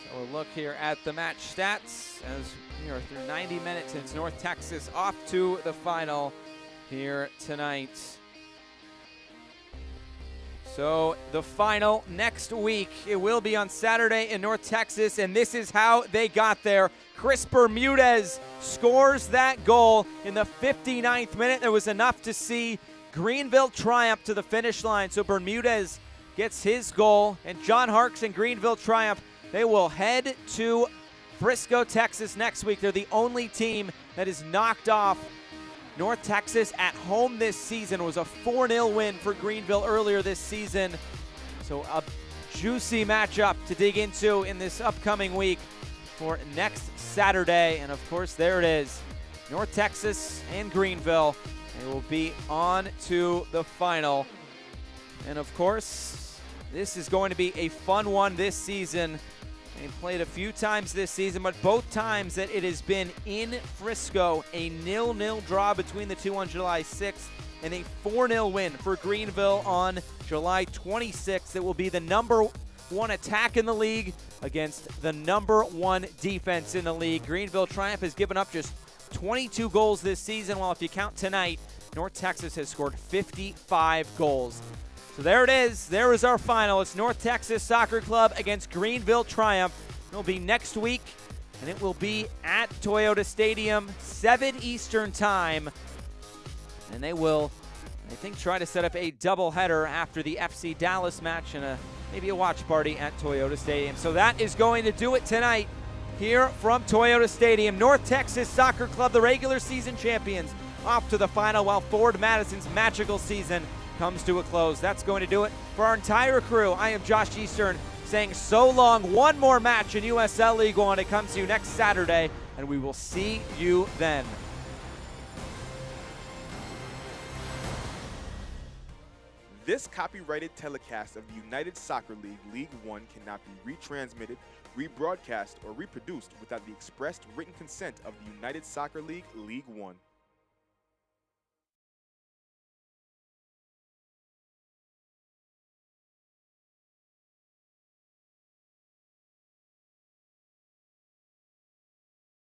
So we'll look here at the match stats as we are through 90 minutes. It's North Texas off to the final here tonight. So the final next week, it will be on Saturday in North Texas, and this is how they got there. Chris Bermudez scores that goal in the 59th minute. There was enough to see Greenville Triumph to the finish line. So Bermudez gets his goal, and John Harkes and Greenville Triumph, they will head to Frisco, Texas next week. They're the only team that is knocked off North Texas at home this season was a 4-0 win for Greenville earlier this season. So a juicy matchup to dig into in this upcoming week for next Saturday. And of course, there it is. North Texas and Greenville. They will be on to the final. And of course, this is going to be a fun one this season. They played a few times this season, but both times that it has been in Frisco, a 0-0 draw between the two on July 6th and a 4-0 win for Greenville on July 26th. It will be the #1 attack in the league against the #1 defense in the league. Greenville Triumph has given up just 22 goals this season, while if you count tonight, North Texas has scored 55 goals. So there it is. There is our final. It's North Texas Soccer Club against Greenville Triumph. It'll be next week, and it will be at Toyota Stadium, 7 Eastern time. And they will, I think, try to set up a doubleheader after the FC Dallas match and maybe a watch party at Toyota Stadium. So that is going to do it tonight here from Toyota Stadium. North Texas Soccer Club, the regular season champions, off to the final, while Forward Madison's magical season comes to a close. That's going to do it for our entire crew. I am Josh Eastern saying so long. One more match in USL League One. It comes to you next Saturday, and we will see you then. This copyrighted telecast of the United Soccer League League One cannot be retransmitted, rebroadcast, or reproduced without the expressed written consent of the United Soccer League League One.